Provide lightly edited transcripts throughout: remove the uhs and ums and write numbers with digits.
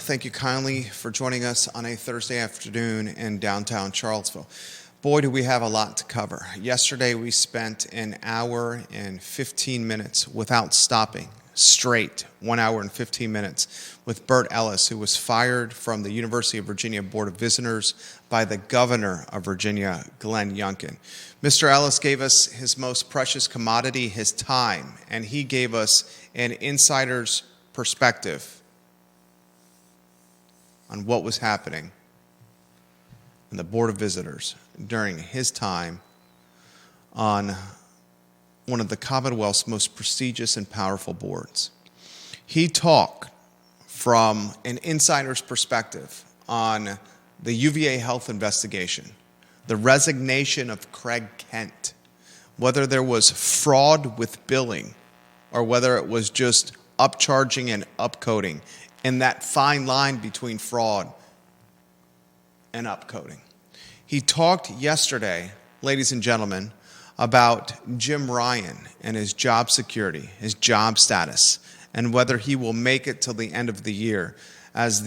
Thank you kindly for joining us on a Thursday afternoon in downtown Charlottesville. Boy, do we have a lot to cover. Yesterday, we spent an hour and 15 minutes without stopping, straight, 1 hour and 15 minutes, with Bert Ellis, who was fired from the University of Virginia Board of Visitors by the governor of Virginia, Glenn Youngkin. Mr. Ellis gave us his most precious commodity, his time, and he gave us an insider's perspective on what was happening in the Board of Visitors during his time on one of the Commonwealth's most prestigious and powerful boards. He talked from an insider's perspective on the UVA health investigation, the resignation of Craig Kent, whether there was fraud with billing or whether it was just upcharging and upcoding, and that fine line between fraud and upcoding. He talked yesterday, ladies and gentlemen, about Jim Ryan and his job security, his job status, and whether he will make it till the end of the year as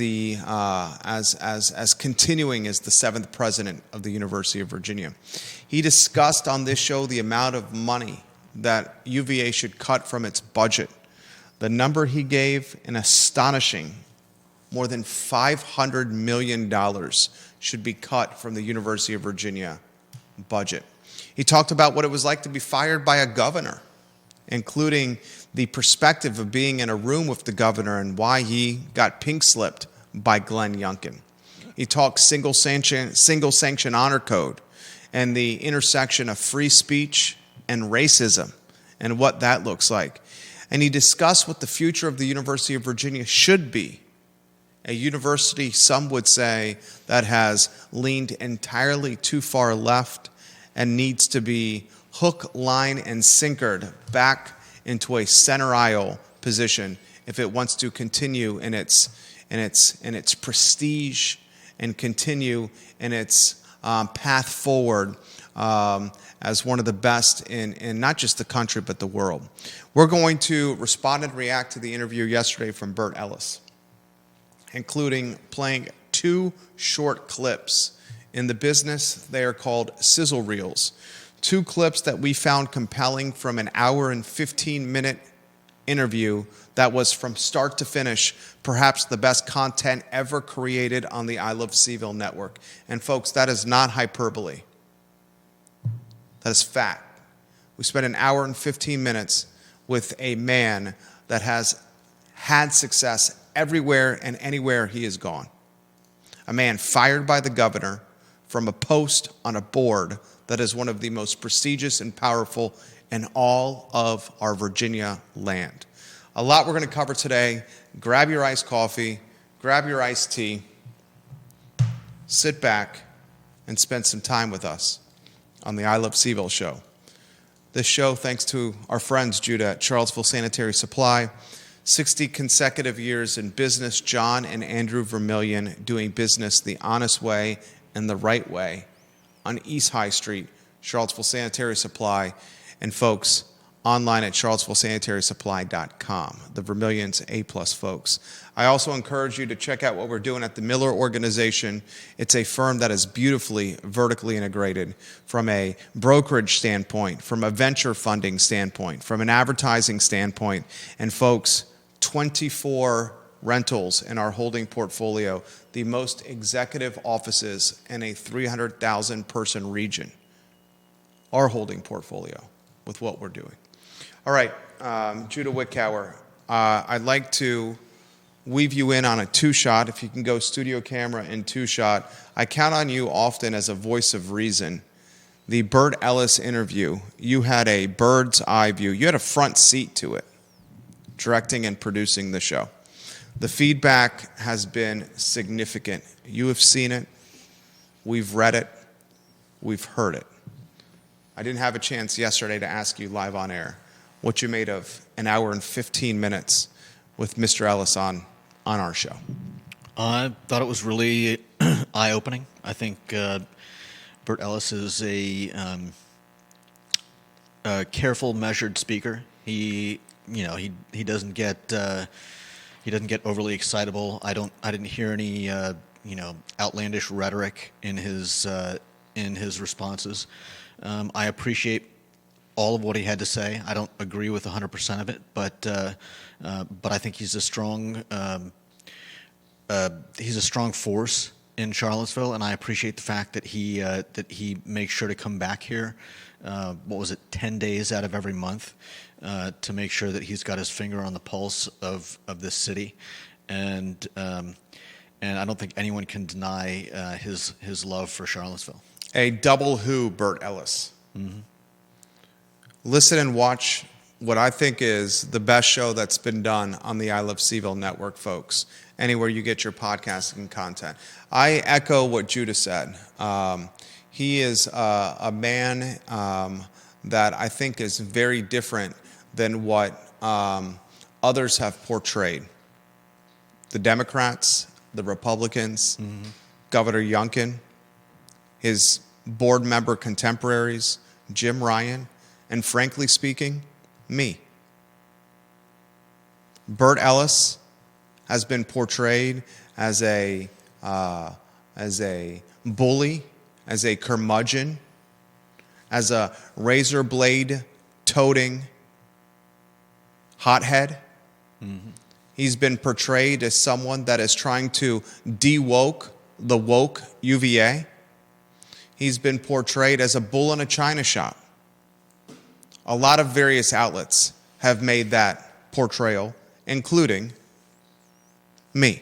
continuing as the 7th president of the University of Virginia. He discussed on this show the amount of money that UVA should cut from its budget. The number he gave, an astonishing more than $500 million should be cut from the University of Virginia budget. He talked about what it was like to be fired by a governor, including the perspective of being in a room with the governor and why he got pink-slipped by Glenn Youngkin. He talked single sanction honor code and the intersection of free speech and racism and what that looks like. And he discussed what the future of the University of Virginia should be. A university, some would say, that has leaned entirely too far left and needs to be hook, line, and sinkered back into a center aisle position if it wants to continue in its prestige and continue in its path forward as one of the best in not just the country but the world. We're going to respond and react to the interview yesterday from Bert Ellis, including playing 2 short clips. In the business, they are called sizzle reels. 2 clips that we found compelling from an hour and 15-minute interview that was from start to finish, perhaps the best content ever created on the I Love CVille Network. And folks, that is not hyperbole. That is fact. We spent an hour and 15 minutes with a man that has had success everywhere and anywhere he has gone. A man fired by the governor from a post on a board that is one of the most prestigious and powerful in all of our Virginia land. A lot we're going to cover today. Grab your iced coffee, grab your iced tea, sit back, and spend some time with us on the I Love CVille Show. This show, thanks to our friends, Judah, at Charlottesville Sanitary Supply, 60 consecutive years in business, John and Andrew Vermillion doing business the honest way and the right way on East High Street, Charlottesville Sanitary Supply, and folks, online at charlottesvillesanitarysupply.com. The Vermillions A-plus folks. I also encourage you to check out what we're doing at the Miller Organization. It's a firm that is beautifully vertically integrated from a brokerage standpoint, from a venture funding standpoint, from an advertising standpoint. And folks, 24 rentals in our holding portfolio, the most executive offices in a 300,000 person region. Our holding portfolio with what we're doing. All right, Judah Wickower, I'd like to weave you in on a 2-shot. If you can go studio camera and 2-shot. I count on you often as a voice of reason. The Bert Ellis interview, you had a bird's eye view. You had a front seat to it, directing and producing the show. The feedback has been significant. You have seen it. We've read it. We've heard it. I didn't have a chance yesterday to ask you live on air what you made of an hour and 15 minutes with Mr. Ellis on our show. I thought it was really eye-opening. I think Bert Ellis is a careful, measured speaker. He doesn't get He doesn't get overly excitable. I didn't hear any outlandish rhetoric in his responses. I appreciate all of what he had to say. I don't agree with 100% of it, but I think he's a strong force in Charlottesville, and I appreciate the fact that he makes sure to come back here. 10 days out of every month to make sure that he's got his finger on the pulse of this city, and I don't think anyone can deny his love for Charlottesville. A double who, Bert Ellis. Mm-hmm. Listen and watch what I think is the best show that's been done on the I Love CVille Network, folks, anywhere you get your podcasting content. I echo what Judah said. He is a man that I think is very different than what others have portrayed. The Democrats, the Republicans, Governor Youngkin, his board member contemporaries, Jim Ryan, and frankly speaking, me. Bert Ellis has been portrayed as a bully, as a curmudgeon, as a razor blade toting hothead. Mm-hmm. He's been portrayed as someone that is trying to de-woke the woke UVA. He's been portrayed as a bull in a china shop. A lot of various outlets have made that portrayal, including me.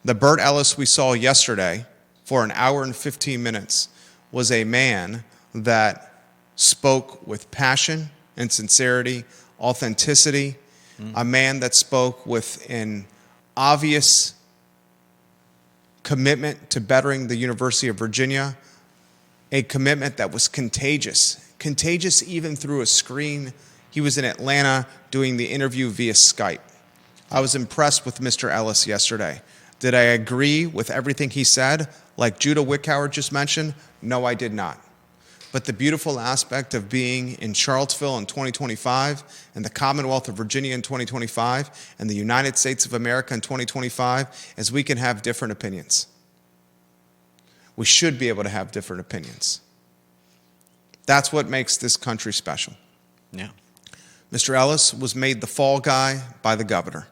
The Bert Ellis we saw yesterday for an hour and 15 minutes was a man that spoke with passion and sincerity, authenticity, a man that spoke with an obvious commitment to bettering the University of Virginia, a commitment that was contagious even through a screen. He was in Atlanta doing the interview via Skype. I was impressed with Mr. Ellis yesterday. Did I agree with everything he said, like Judah Wickhauer just mentioned? No, I did not. But the beautiful aspect of being in Charlottesville in 2025, and the Commonwealth of Virginia in 2025, and the United States of America in 2025, is we can have different opinions. We should be able to have different opinions. That's what makes this country special. Yeah. Mr. Ellis was made the fall guy by the governor.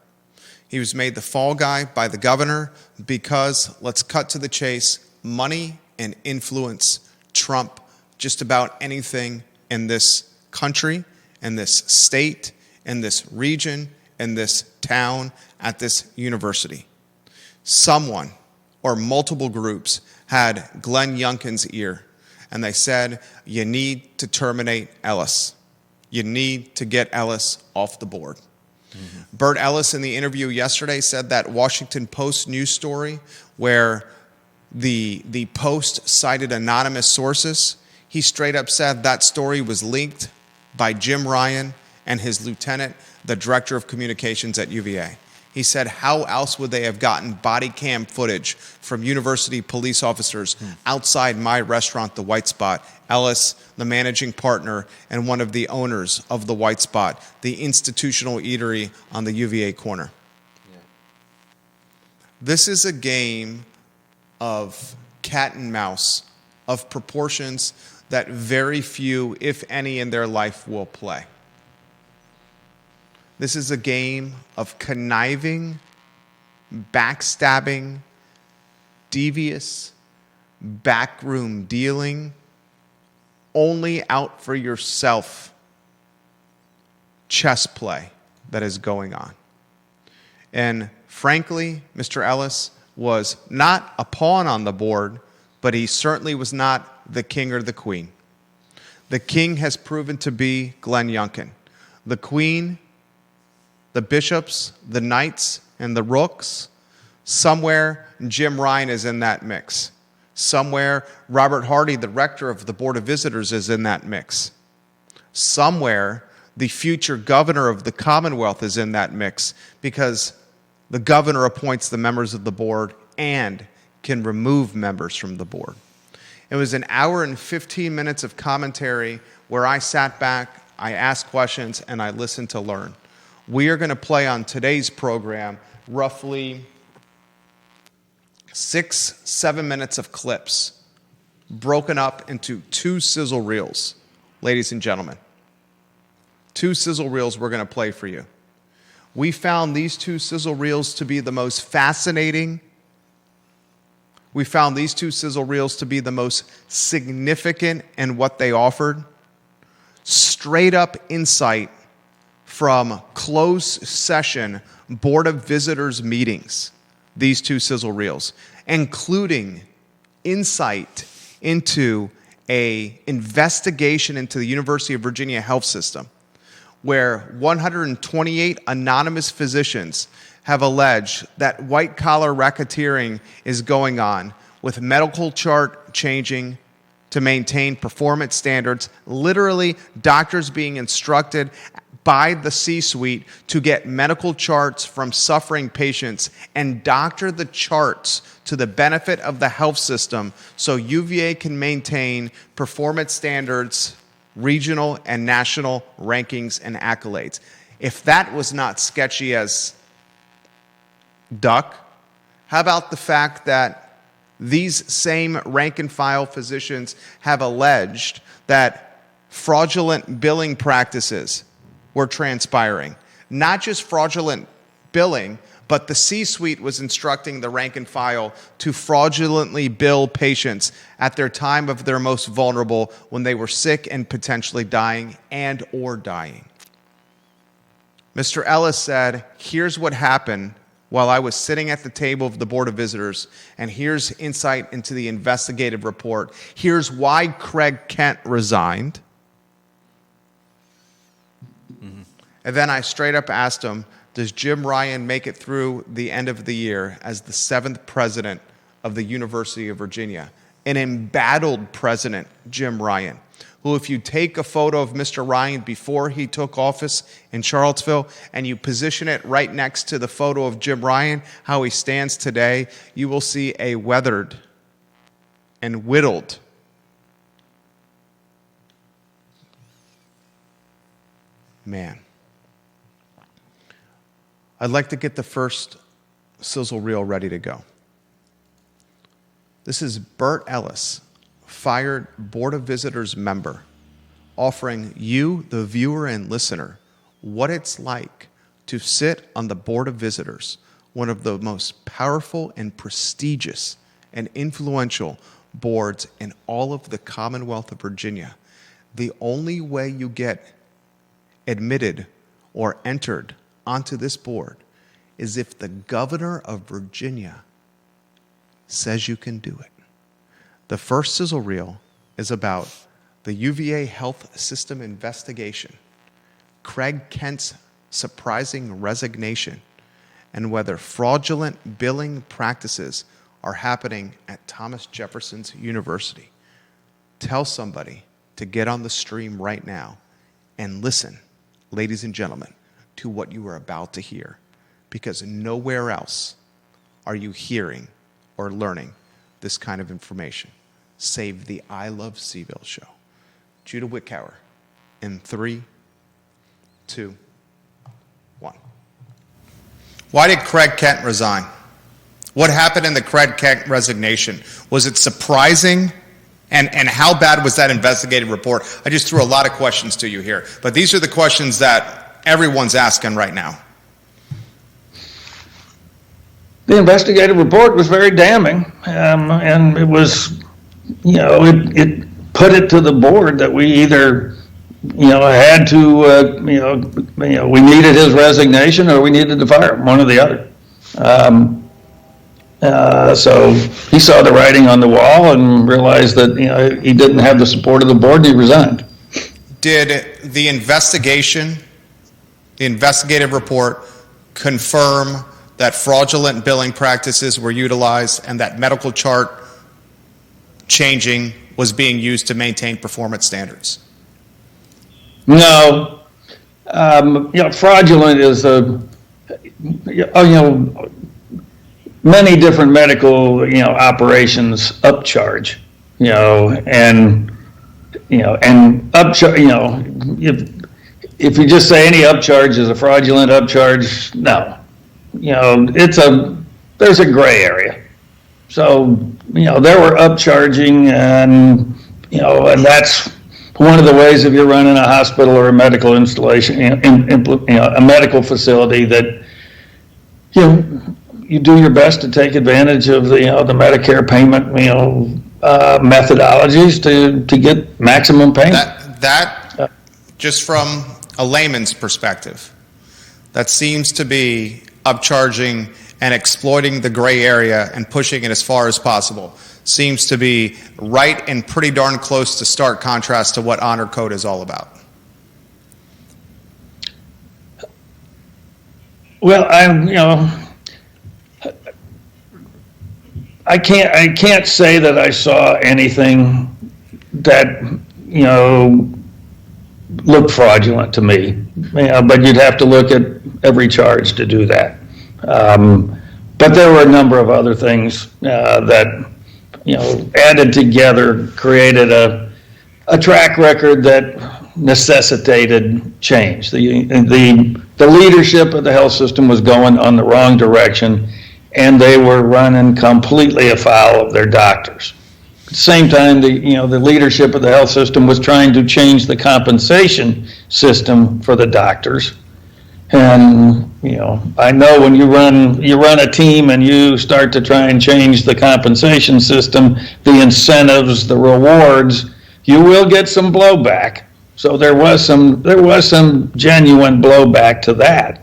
He was made the fall guy by the governor because, let's cut to the chase, money and influence trump just about anything in this country, in this state, in this region, in this town, at this university. Someone or multiple groups had Glenn Youngkin's ear, and they said, you need to terminate Ellis. You need to get Ellis off the board. Mm-hmm. Bert Ellis in the interview yesterday said that Washington Post news story where the Post cited anonymous sources. He straight up said that story was leaked by Jim Ryan and his lieutenant, the director of communications at UVA. He said, how else would they have gotten body cam footage from university police officers outside my restaurant, The White Spot? Ellis, the managing partner and one of the owners of The White Spot, the institutional eatery on the UVA corner. Yeah. This is a game of cat and mouse, of proportions that very few, if any, in their life will play. This is a game of conniving, backstabbing, devious, backroom dealing, only out for yourself chess play that is going on. And frankly, Mr. Ellis was not a pawn on the board, but he certainly was not the king or the queen. The king has proven to be Glenn Youngkin. The queen, the bishops, the knights, and the rooks, somewhere Jim Ryan is in that mix. Somewhere Robert Hardy, the rector of the Board of Visitors, is in that mix. Somewhere the future governor of the Commonwealth is in that mix because the governor appoints the members of the board and can remove members from the board. It was an hour and 15 minutes of commentary where I sat back, I asked questions, and I listened to learn. we are going to play on today's program roughly 6-7 minutes of clips broken up into 2 sizzle reels, ladies and gentlemen. 2 sizzle reels we're going to play for you. We found these 2 sizzle reels to be the most fascinating. We found these 2 sizzle reels to be the most significant in what they offered. Straight up insight from closed session Board of Visitors meetings, these 2 sizzle reels, including insight into a investigation into the University of Virginia health system, where 128 anonymous physicians have alleged that white-collar racketeering is going on with medical chart changing to maintain performance standards, literally doctors being instructed by the C-suite to get medical charts from suffering patients and doctor the charts to the benefit of the health system so UVA can maintain performance standards, regional and national rankings and accolades. If that was not sketchy as duck, how about the fact that these same rank and file physicians have alleged that fraudulent billing practices were transpiring? Not just fraudulent billing, but the C-suite was instructing the rank and file to fraudulently bill patients at their time of their most vulnerable when they were sick and potentially dying and or dying. Mr. Ellis said, here's what happened while I was sitting at the table of the Board of Visitors, and here's insight into the investigative report. Here's why Craig Kent resigned. And then I straight up asked him, does Jim Ryan make it through the end of the year as the 7th president of the University of Virginia? An embattled president, Jim Ryan, who, if you take a photo of Mr. Ryan before he took office in Charlottesville and you position it right next to the photo of Jim Ryan, how he stands today, you will see a weathered and whittled man. I'd like to get the first sizzle reel ready to go. This is Bert Ellis, fired Board of Visitors member, offering you, the viewer and listener, what it's like to sit on the Board of Visitors, one of the most powerful and prestigious and influential boards in all of the Commonwealth of Virginia. The only way you get admitted or entered onto this board is if the governor of Virginia says you can do it. The first sizzle reel is about the UVA health system investigation, Craig Kent's surprising resignation, and whether fraudulent billing practices are happening at Thomas Jefferson's University. Tell somebody to get on the stream right now and listen, ladies and gentlemen, to what you are about to hear, because nowhere else are you hearing or learning this kind of information, save the I Love CVille show. Judah Wickower in 3, 2, 1. Why did Craig Kent resign? What happened in the Craig Kent resignation? Was it surprising? And how bad was that investigative report? I just threw a lot of questions to you here, but these are the questions that everyone's asking right now. The investigative report was very damning, and it was, it put it to the board that we either, had to, we needed his resignation or we needed to fire him, one or the other. So he saw the writing on the wall and realized that he didn't have the support of the board, and he resigned. Did the investigative report confirm that fraudulent billing practices were utilized and that medical chart changing was being used to maintain performance standards? No. Fraudulent is many different medical, operations upcharge, and upcharge, if you just say any upcharge is a fraudulent upcharge, no. There's a gray area. So, there were upcharging, and that's one of the ways if you're running a hospital or a medical installation, a medical facility, that you do your best to take advantage of the Medicare payment methodologies to get maximum payment. That just from a layman's perspective, that seems to be upcharging and exploiting the gray area and pushing it as far as possible. Seems to be right and pretty darn close to stark contrast to what honor code is all about. Well, I can't say that I saw anything that looked fraudulent to me. But you'd have to look at every charge to do that. But there were a number of other things that added together created a track record that necessitated change. The leadership of the health system was going on the wrong direction, and they were running completely afoul of their doctors. At the same time, the leadership of the health system was trying to change the compensation system for the doctors. And I know when you run a team and you start to try and change the compensation system, the incentives, the rewards, you will get some blowback. So there was some genuine blowback to that.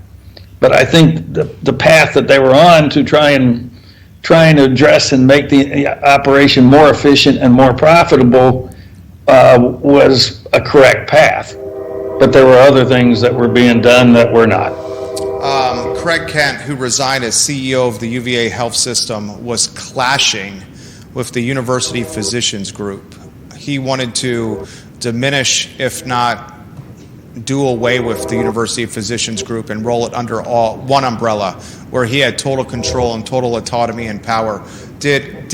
But I think the path that they were on to trying to address and make the operation more efficient and more profitable was a correct path. But there were other things that were being done that were not. Craig Kent, who resigned as CEO of the UVA health system, was clashing with the university physicians group. He wanted to diminish, if not do away with, the university physicians group and roll it under one umbrella, where he had total control and total autonomy and power. Did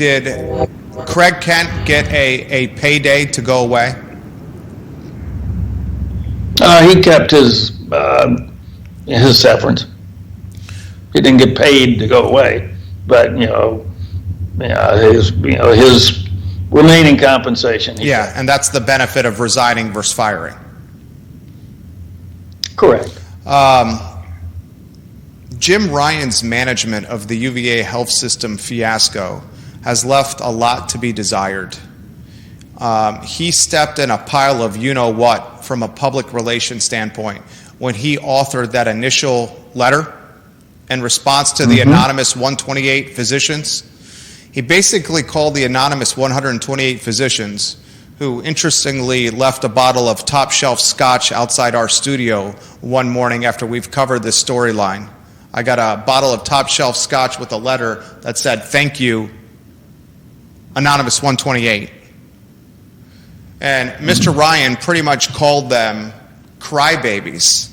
Craig Kent get a payday to go away? He kept his severance. He didn't get paid to go away, but his remaining compensation. Yeah, and that's the benefit of resigning versus firing. Correct. Jim Ryan's management of the UVA health system fiasco has left a lot to be desired. He stepped in a pile of you-know-what from a public relations standpoint when he authored that initial letter in response to the anonymous 128 physicians. He basically called the anonymous 128 physicians, who interestingly left a bottle of top shelf scotch outside our studio one morning after we've covered this storyline. I got a bottle of top shelf scotch with a letter that said, "Thank you, anonymous 128. And Mr. Ryan pretty much called them crybabies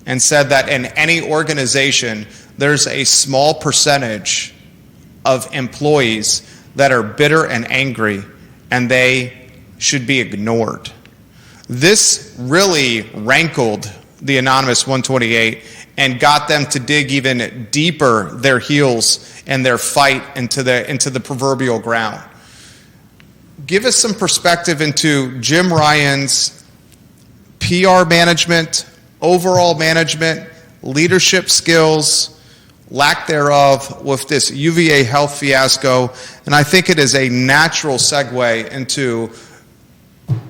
and said that in any organization, there's a small percentage of employees that are bitter and angry, and they should be ignored. This really rankled the anonymous 128 and got them to dig even deeper their heels and their fight into the proverbial ground. Give us some perspective into Jim Ryan's PR management, overall management, leadership skills, lack thereof with this UVA health fiasco. And I think it is a natural segue into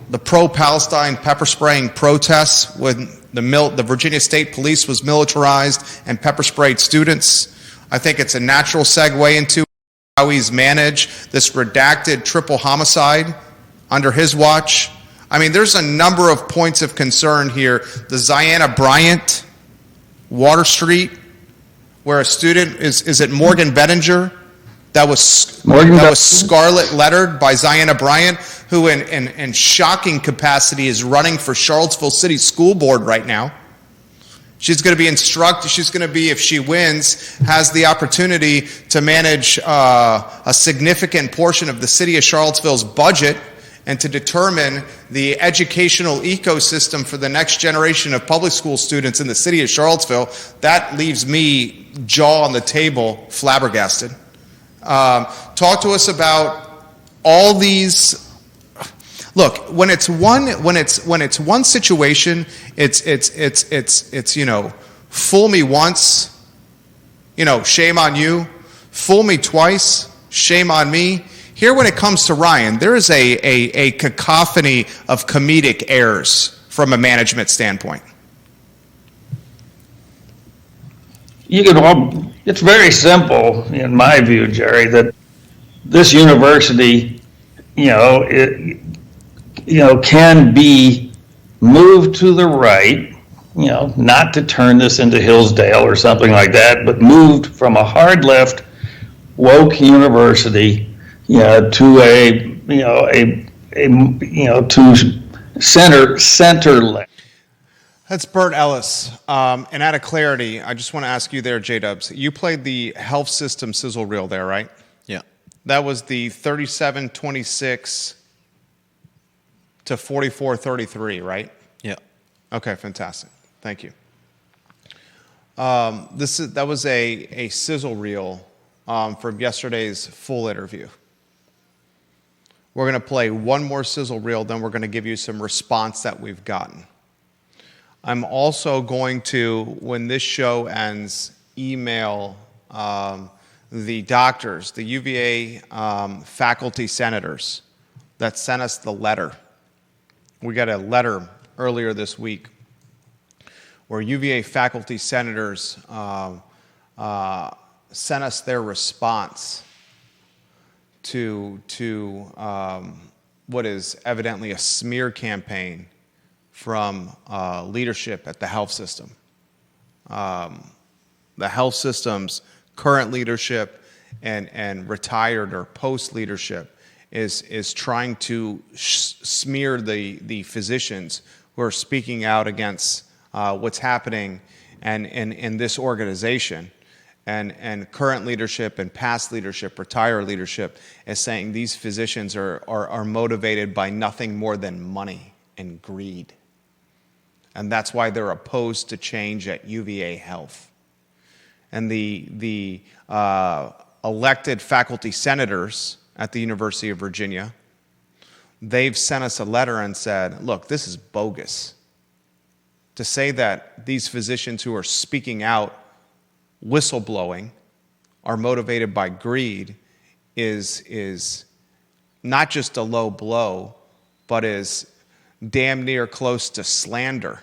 the pro-Palestine pepper spraying protests when the Virginia State Police was militarized and pepper sprayed students. I think it's a natural segue into how he's managed this redacted triple homicide under his watch. I mean, there's a number of points of concern here. The Ziana Bryant, Water Street, where a student, is it Morgan Bettinger, that was scarlet lettered by Ziana Bryant, who in shocking capacity is running for Charlottesville City School Board right now. She's going to be she's going to be, if she wins, has the opportunity to manage a significant portion of the city of Charlottesville's budget and to determine the educational ecosystem for the next generation of public school students in the city of Charlottesville, that leaves me jaw on the table, flabbergasted. Talk to us about all these. Look, when it's one situation, it's fool me once, shame on you. Fool me twice, shame on me. Here, when it comes to Ryan, there is a cacophony of comedic errors from a management standpoint. It's very simple, in my view, Jerry, that this university, can be moved to the right, not to turn this into Hillsdale or something like that, but moved from a hard left, woke university, to to center left. That's Bert Ellis. And out of clarity, I just want to ask you there, J-Dubs, you played the health system sizzle reel there, right? Yeah. That was the 37-26 to 44-33, right? Yeah. Okay, fantastic. Thank you. That was a sizzle reel from yesterday's full interview. We're going to play one more sizzle reel, then we're going to give you some response that we've gotten. I'm also going to, when this show ends, email the doctors, the UVA faculty senators that sent us the letter. We got a letter earlier this week where UVA faculty senators sent us their response to what is evidently a smear campaign from leadership at the health system. The health system's current leadership and retired or post leadership is trying to smear the physicians who are speaking out against what's happening and in this organization. And current leadership and past leadership, retired leadership, is saying these physicians are motivated by nothing more than money and greed. And that's why they're opposed to change at UVA Health. And the elected faculty senators at the University of Virginia, they've sent us a letter and said, look, this is bogus. To say that these physicians who are speaking out, whistleblowing, are motivated by greed is not just a low blow, but is damn near close to slander,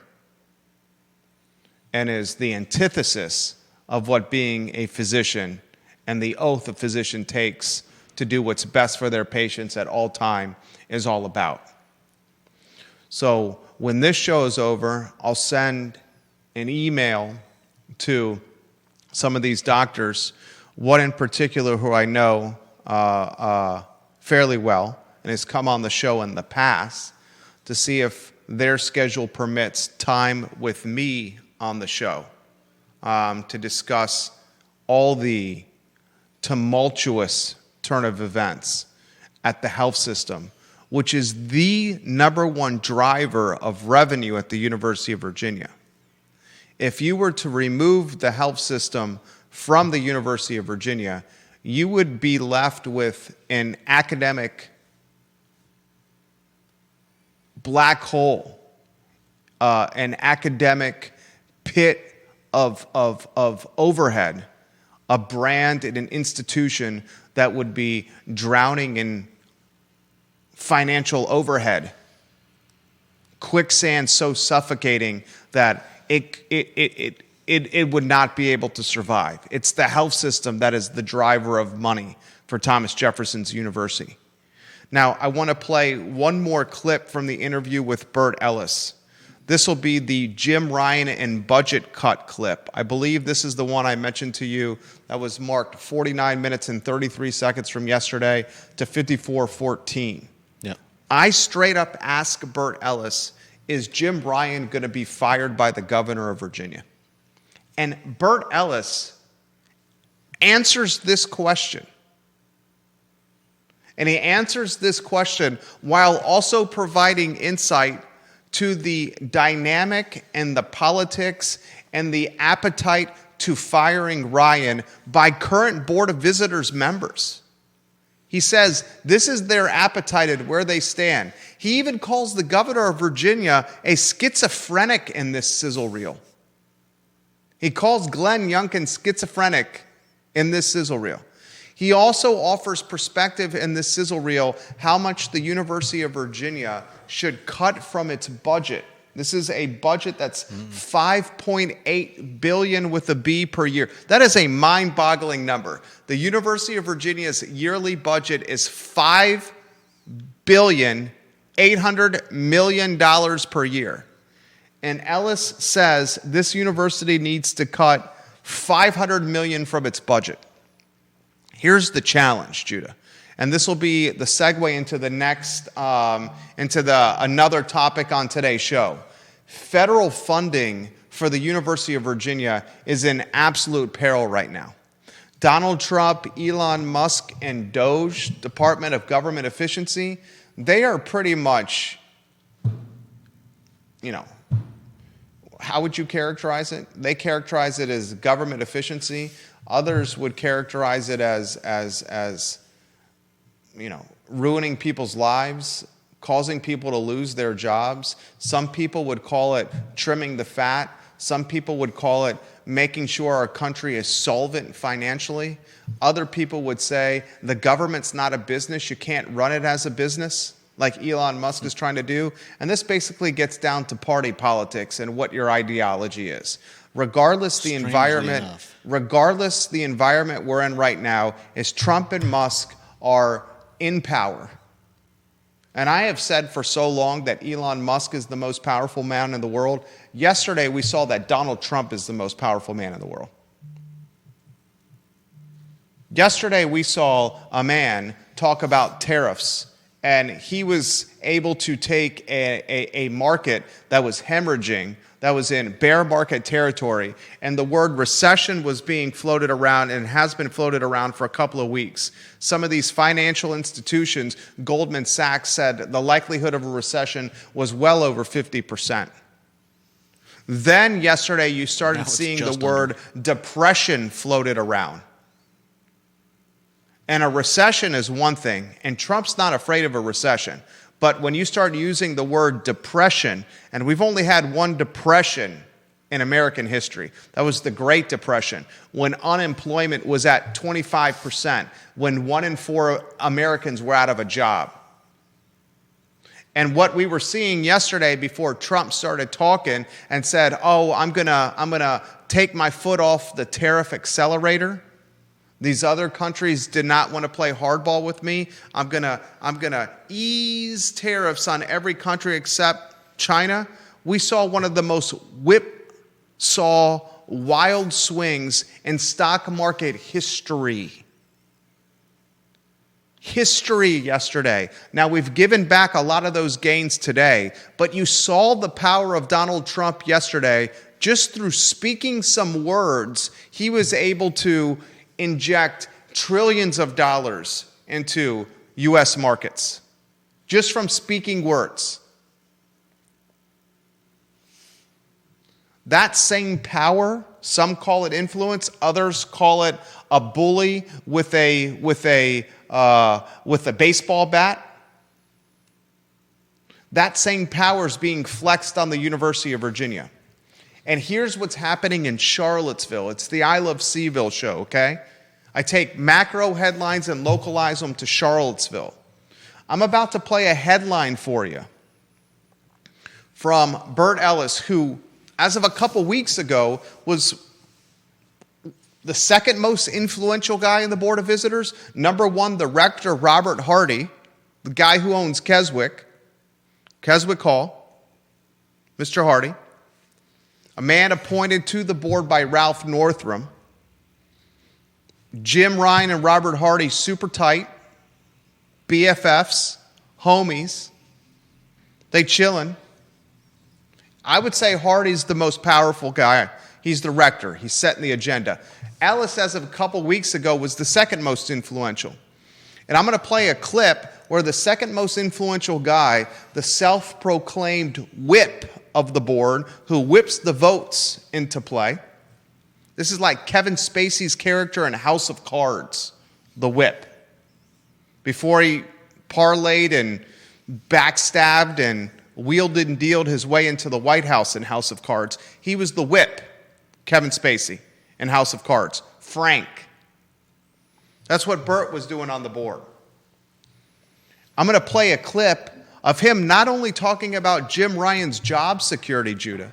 and is the antithesis of what being a physician and the oath a physician takes to do what's best for their patients at all time is all about. So when this show is over, I'll send an email to some of these doctors, one in particular who I know fairly well and has come on the show in the past, to see if their schedule permits time with me on the show to discuss all the tumultuous turn of events at the health system, which is the number one driver of revenue at the University of Virginia. If you were to remove the health system from the University of Virginia, you would be left with an academic black hole, an academic pit of overhead, a brand and an institution that would be drowning in financial overhead, quicksand so suffocating that it would not be able to survive. It's the health system that is the driver of money for Thomas Jefferson's University. Now, I want to play one more clip from the interview with Bert Ellis. This will be the Jim Ryan and budget cut clip. I believe this is the one I mentioned to you that was marked 49 minutes and 33 seconds from yesterday to 54:14. Yeah. I straight up ask Bert Ellis, is Jim Ryan going to be fired by the governor of Virginia? And Bert Ellis answers this question And he answers this question while also providing insight to the dynamic and the politics and the appetite to firing Ryan by current Board of Visitors members. He says this is their appetite and where they stand. He even calls the governor of Virginia a schizophrenic in this sizzle reel. He calls Glenn Youngkin schizophrenic in this sizzle reel. He also offers perspective in this sizzle reel how much the University of Virginia should cut from its budget. This is a budget that's $5.8 billion with a B per year. That is a mind-boggling number. The University of Virginia's yearly budget is $5.8 billion per year. And Ellis says this university needs to cut $500 million from its budget. Here's the challenge, Judah. And this will be the segue into the next, another topic on today's show. Federal funding for the University of Virginia is in absolute peril right now. Donald Trump, Elon Musk, and DOGE, Department of Government Efficiency, they are pretty much, how would you characterize it? They characterize it as government efficiency. Others would characterize it as ruining people's lives, causing people to lose their jobs. Some people would call it trimming the fat. Some people would call it making sure our country is solvent financially. Other people would say the government's not a business. You can't run it as a business like Elon Musk is trying to do. And this basically gets down to party politics and what your ideology is. Regardless the environment we're in right now is Trump and Musk are in power. And I have said for so long that Elon Musk is the most powerful man in the world. Yesterday, we saw that Donald Trump is the most powerful man in the world. Yesterday, we saw a man talk about tariffs, and he was able to take a market that was hemorrhaging, that was in bear market territory, and the word recession was being floated around and has been floated around for a couple of weeks. Some of these financial institutions, Goldman Sachs said the likelihood of a recession was well over 50%. Then yesterday you started seeing the word depression floated around. And a recession is one thing, and Trump's not afraid of a recession. But when you start using the word depression, and we've only had one depression in American history, that was the Great Depression, when unemployment was at 25%, when 1 in 4 Americans were out of a job. And what we were seeing yesterday before Trump started talking and said, I'm gonna take my foot off the tariff accelerator. These other countries did not want to play hardball with me. I'm gonna ease tariffs on every country except China. We saw one of the most whipsaw, wild swings in stock market history. Yesterday. Now, we've given back a lot of those gains today, but you saw the power of Donald Trump yesterday. Just through speaking some words, he was able to inject trillions of dollars into U.S. markets just from speaking words. That same power, some call it influence, others call it a bully with a baseball bat. That same power is being flexed on the University of Virginia. And here's what's happening in Charlottesville. It's the I Love CVille show, okay? I take macro headlines and localize them to Charlottesville. I'm about to play a headline for you from Bert Ellis, who, as of a couple weeks ago, was the second most influential guy in the Board of Visitors. Number 1, the rector, Robert Hardy, the guy who owns Keswick Hall, Mr. Hardy. A man appointed to the board by Ralph Northam. Jim Ryan and Robert Hardy, super tight, BFFs, homies. They chillin'. I would say Hardy's the most powerful guy. He's the rector. He's setting the agenda. Ellis, as of a couple weeks ago, was the second most influential. And I'm going to play a clip where the second most influential guy, the self-proclaimed whip of the board, who whips the votes into play. This is like Kevin Spacey's character in House of Cards, the whip. Before he parlayed and backstabbed and wielded and dealed his way into the White House in House of Cards, he was the whip, Kevin Spacey, in House of Cards. Frank. That's what Bert was doing on the board. I'm going to play a clip of him not only talking about Jim Ryan's job security, Judah,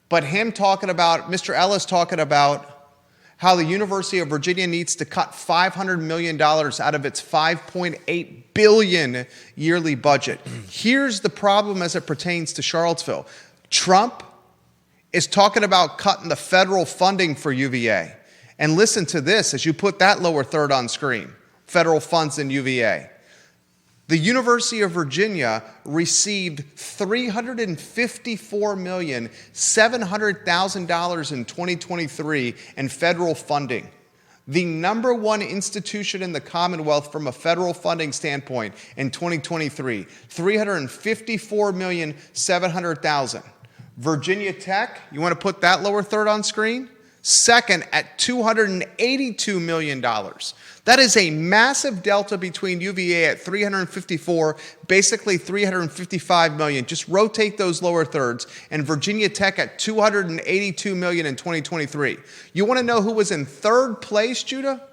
but him talking about, Mr. Ellis talking about how the University of Virginia needs to cut $500 million out of its $5.8 billion yearly budget. Here's the problem as it pertains to Charlottesville. Trump is talking about cutting the federal funding for UVA. And listen to this as you put that lower third on screen, federal funds in UVA. The University of Virginia received $354,700,000 in 2023 in federal funding. The number one institution in the Commonwealth from a federal funding standpoint in 2023, $354,700,000. Virginia Tech, you want to put that lower third on screen? Second at $282 million. That is a massive delta between UVA at 354, basically 355 million. Just rotate those lower thirds. And Virginia Tech at 282 million in 2023. You want to know who was in third place, Judah?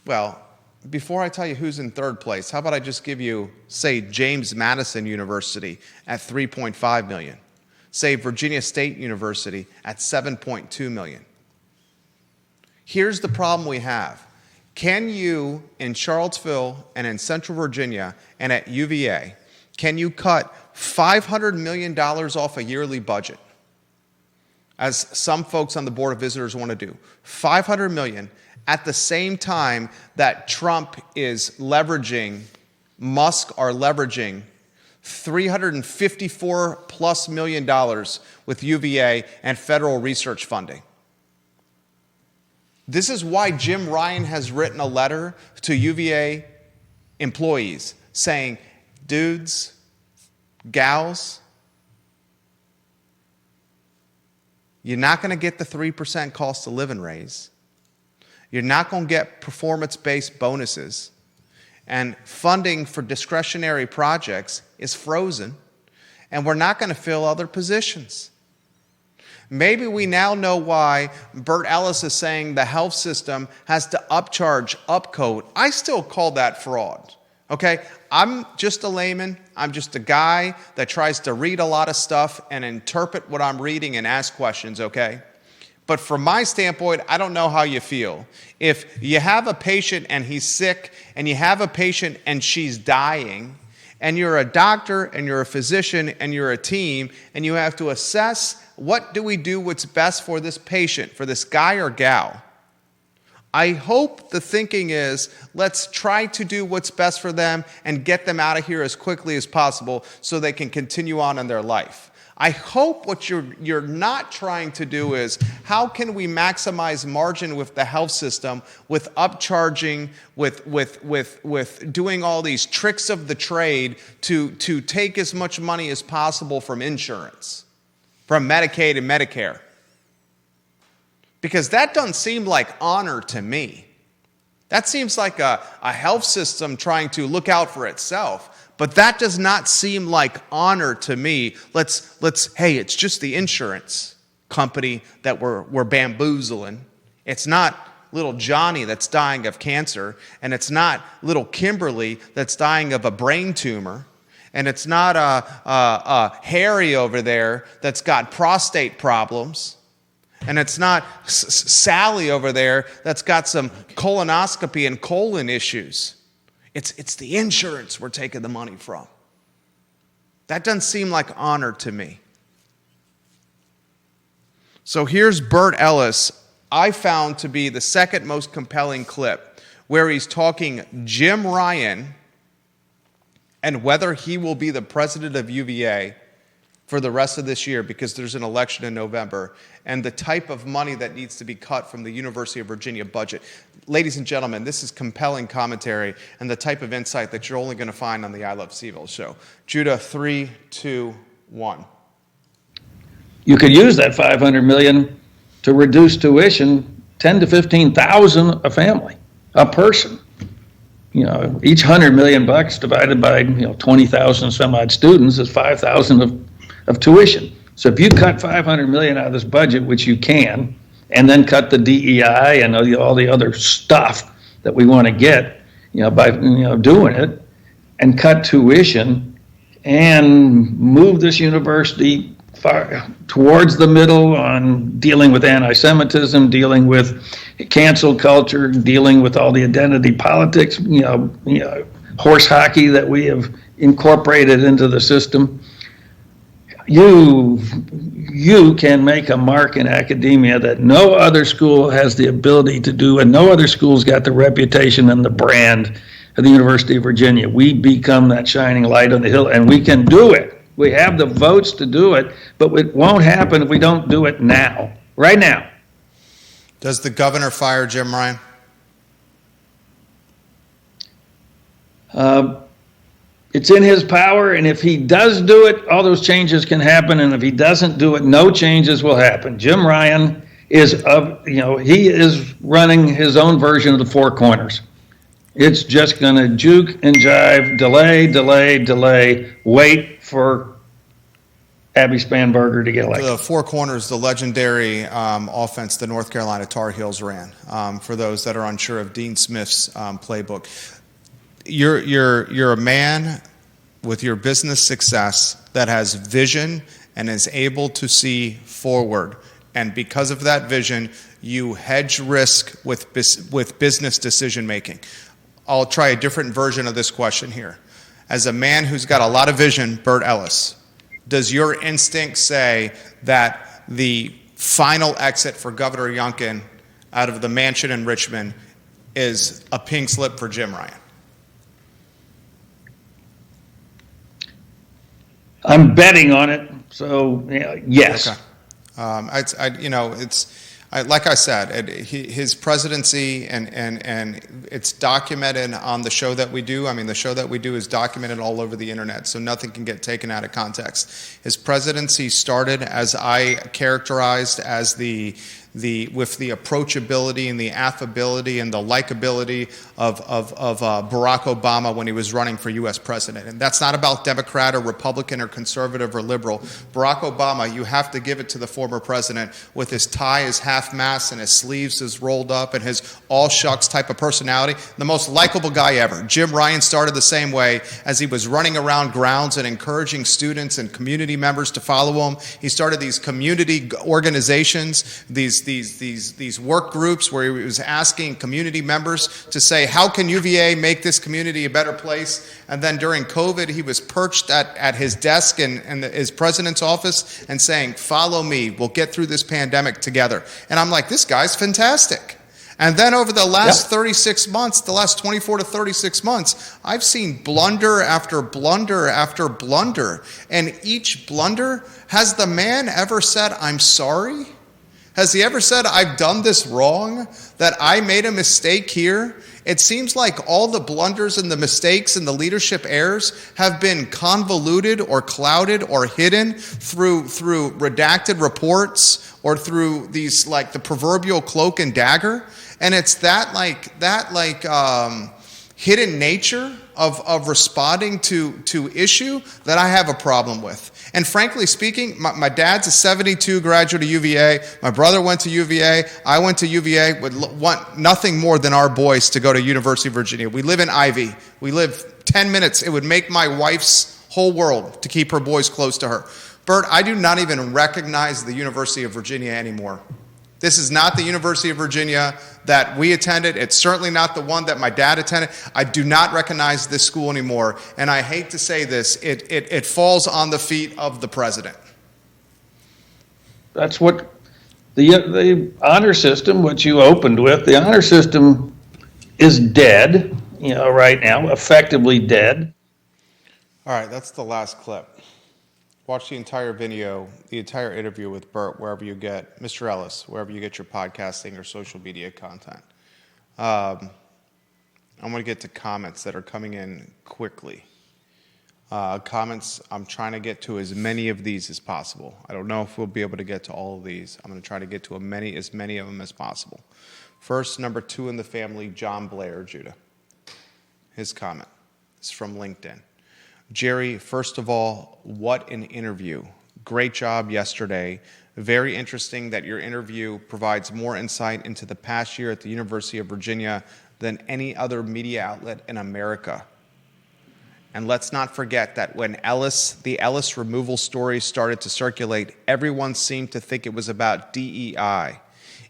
Well, before I tell you who's in third place, how about I just give you, say, James Madison University at 3.5 million. Say Virginia State University at 7.2 million. Here's the problem we have. Can you, in Charlottesville and in Central Virginia and at UVA, can you cut $500 million off a yearly budget, as some folks on the Board of Visitors want to do? $500 million at the same time that Trump is leveraging, Musk are leveraging $354+ million with UVA and federal research funding. This is why Jim Ryan has written a letter to UVA employees saying, dudes, gals, you're not going to get the 3% cost of living raise. You're not going to get performance-based bonuses. And funding for discretionary projects is frozen, and we're not going to fill other positions. Maybe we now know why Bert Ellis is saying the health system has to upcharge, upcode. I still call that fraud, okay? I'm just a layman. I'm just a guy that tries to read a lot of stuff and interpret what I'm reading and ask questions, okay? But from my standpoint, I don't know how you feel. If you have a patient and he's sick, and you have a patient and she's dying, and you're a doctor and you're a physician and you're a team, and you have to assess what do we do what's best for this patient, for this guy or gal. I hope the thinking is, let's try to do what's best for them and get them out of here as quickly as possible so they can continue on in their life. I hope what you're not trying to do is, how can we maximize margin with the health system, with upcharging, with doing all these tricks of the trade to take as much money as possible from insurance, from Medicaid and Medicare? Because that doesn't seem like honor to me. That seems like a health system trying to look out for itself. But that does not seem like honor to me. Hey, it's just the insurance company that we're bamboozling. It's not little Johnny that's dying of cancer, and it's not little Kimberly that's dying of a brain tumor, and it's not Harry over there that's got prostate problems, and it's not Sally over there that's got some colonoscopy and colon issues. It's the insurance we're taking the money from. That doesn't seem like honor to me. So here's Bert Ellis, I found to be the second most compelling clip, where he's talking Jim Ryan and whether he will be the president of UVA for the rest of this year because there's an election in November, and the type of money that needs to be cut from the University of Virginia budget. Ladies and gentlemen, this is compelling commentary and the type of insight that you're only going to find on the I Love CVille show. Judah, 3, 2, 1. You could use that $500 million to reduce tuition 10 to 15,000 a family, a person. You know, each $100 million divided by 20,000 some odd students is 5,000 of tuition. So if you cut $500 million out of this budget, which you can, and then cut the DEI and all the other stuff that we want to get, by doing it, and cut tuition, and move this university far towards the middle on dealing with anti-Semitism, dealing with cancel culture, dealing with all the identity politics, horse hockey that we have incorporated into the system. You can make a mark in academia that no other school has the ability to do, and no other school's got the reputation and the brand of the University of Virginia. We become that shining light on the hill, and we can do it. We have the votes to do it, but it won't happen if we don't do it now, right now. Does the governor fire Jim Ryan? It's in his power, and if he does do it, all those changes can happen, and if he doesn't do it, no changes will happen. Jim Ryan is he is running his own version of the Four Corners. It's just going to juke and jive, delay, wait for Abby Spanberger to get elected. The Four Corners, the legendary offense the North Carolina Tar Heels ran. For those that are unsure of Dean Smith's playbook, you're a man with your business success that has vision and is able to see forward, and because of that vision, you hedge risk with business decision making. I'll try a different version of this question here. As a man who's got a lot of vision, Bert Ellis, does your instinct say that the final exit for Governor Youngkin out of the mansion in Richmond is a pink slip for Jim Ryan? I'm betting on it, so yes. Okay. Like I said, his presidency, and it's documented on the show that we do. I mean, the show that we do is documented all over the internet, so nothing can get taken out of context. His presidency started, as I characterized, as with the approachability and the affability and the likability of Barack Obama when he was running for U.S. president. And that's not about Democrat or Republican or conservative or liberal. Barack Obama, you have to give it to the former president, with his tie is half-mast and his sleeves is rolled up and his all-shucks type of personality. The most likable guy ever. Jim Ryan started the same way, as he was running around grounds and encouraging students and community members to follow him. He started these community organizations, these work groups where he was asking community members to say, how can UVA make this community a better place? And then during COVID, he was perched at his desk in his president's office and saying, follow me, we'll get through this pandemic together. And I'm like, this guy's fantastic. And then over the last 36 months, the last 24 to 36 months, I've seen blunder after blunder after blunder. And each blunder, has the man ever said, I'm sorry? Has he ever said, I've done this wrong, that I made a mistake here? It seems like all the blunders and the mistakes and the leadership errors have been convoluted or clouded or hidden through redacted reports or through these, like, the proverbial cloak and dagger. And it's that hidden nature of responding to issue that I have a problem with. And frankly speaking, my dad's a 72 graduate of UVA. My brother went to UVA. I went to UVA. Would want nothing more than our boys to go to University of Virginia. We live in Ivy. We live 10 minutes. It would make my wife's whole world to keep her boys close to her. Bert, I do not even recognize the University of Virginia anymore. This is not the University of Virginia that we attended. It's certainly not the one that my dad attended. I do not recognize this school anymore. And I hate to say this, it falls on the feet of the president. That's what the honor system, what you opened with, the honor system is dead, right now, effectively dead. All right, that's the last clip. Watch the entire video, the entire interview with Bert, wherever you get, Mr. Ellis, wherever you get your podcasting or social media content. I'm going to get to comments that are coming in quickly. Comments, I'm trying to get to as many of these as possible. I don't know if we'll be able to get to all of these. I'm going to try to get to as many of them as possible. First, number 2 in the family, John Blair, Judah. His comment is from LinkedIn. Jerry, first of all, what an interview. Great job yesterday. Very interesting that your interview provides more insight into the past year at the University of Virginia than any other media outlet in America. And let's not forget that when the Ellis removal story started to circulate, everyone seemed to think it was about DEI.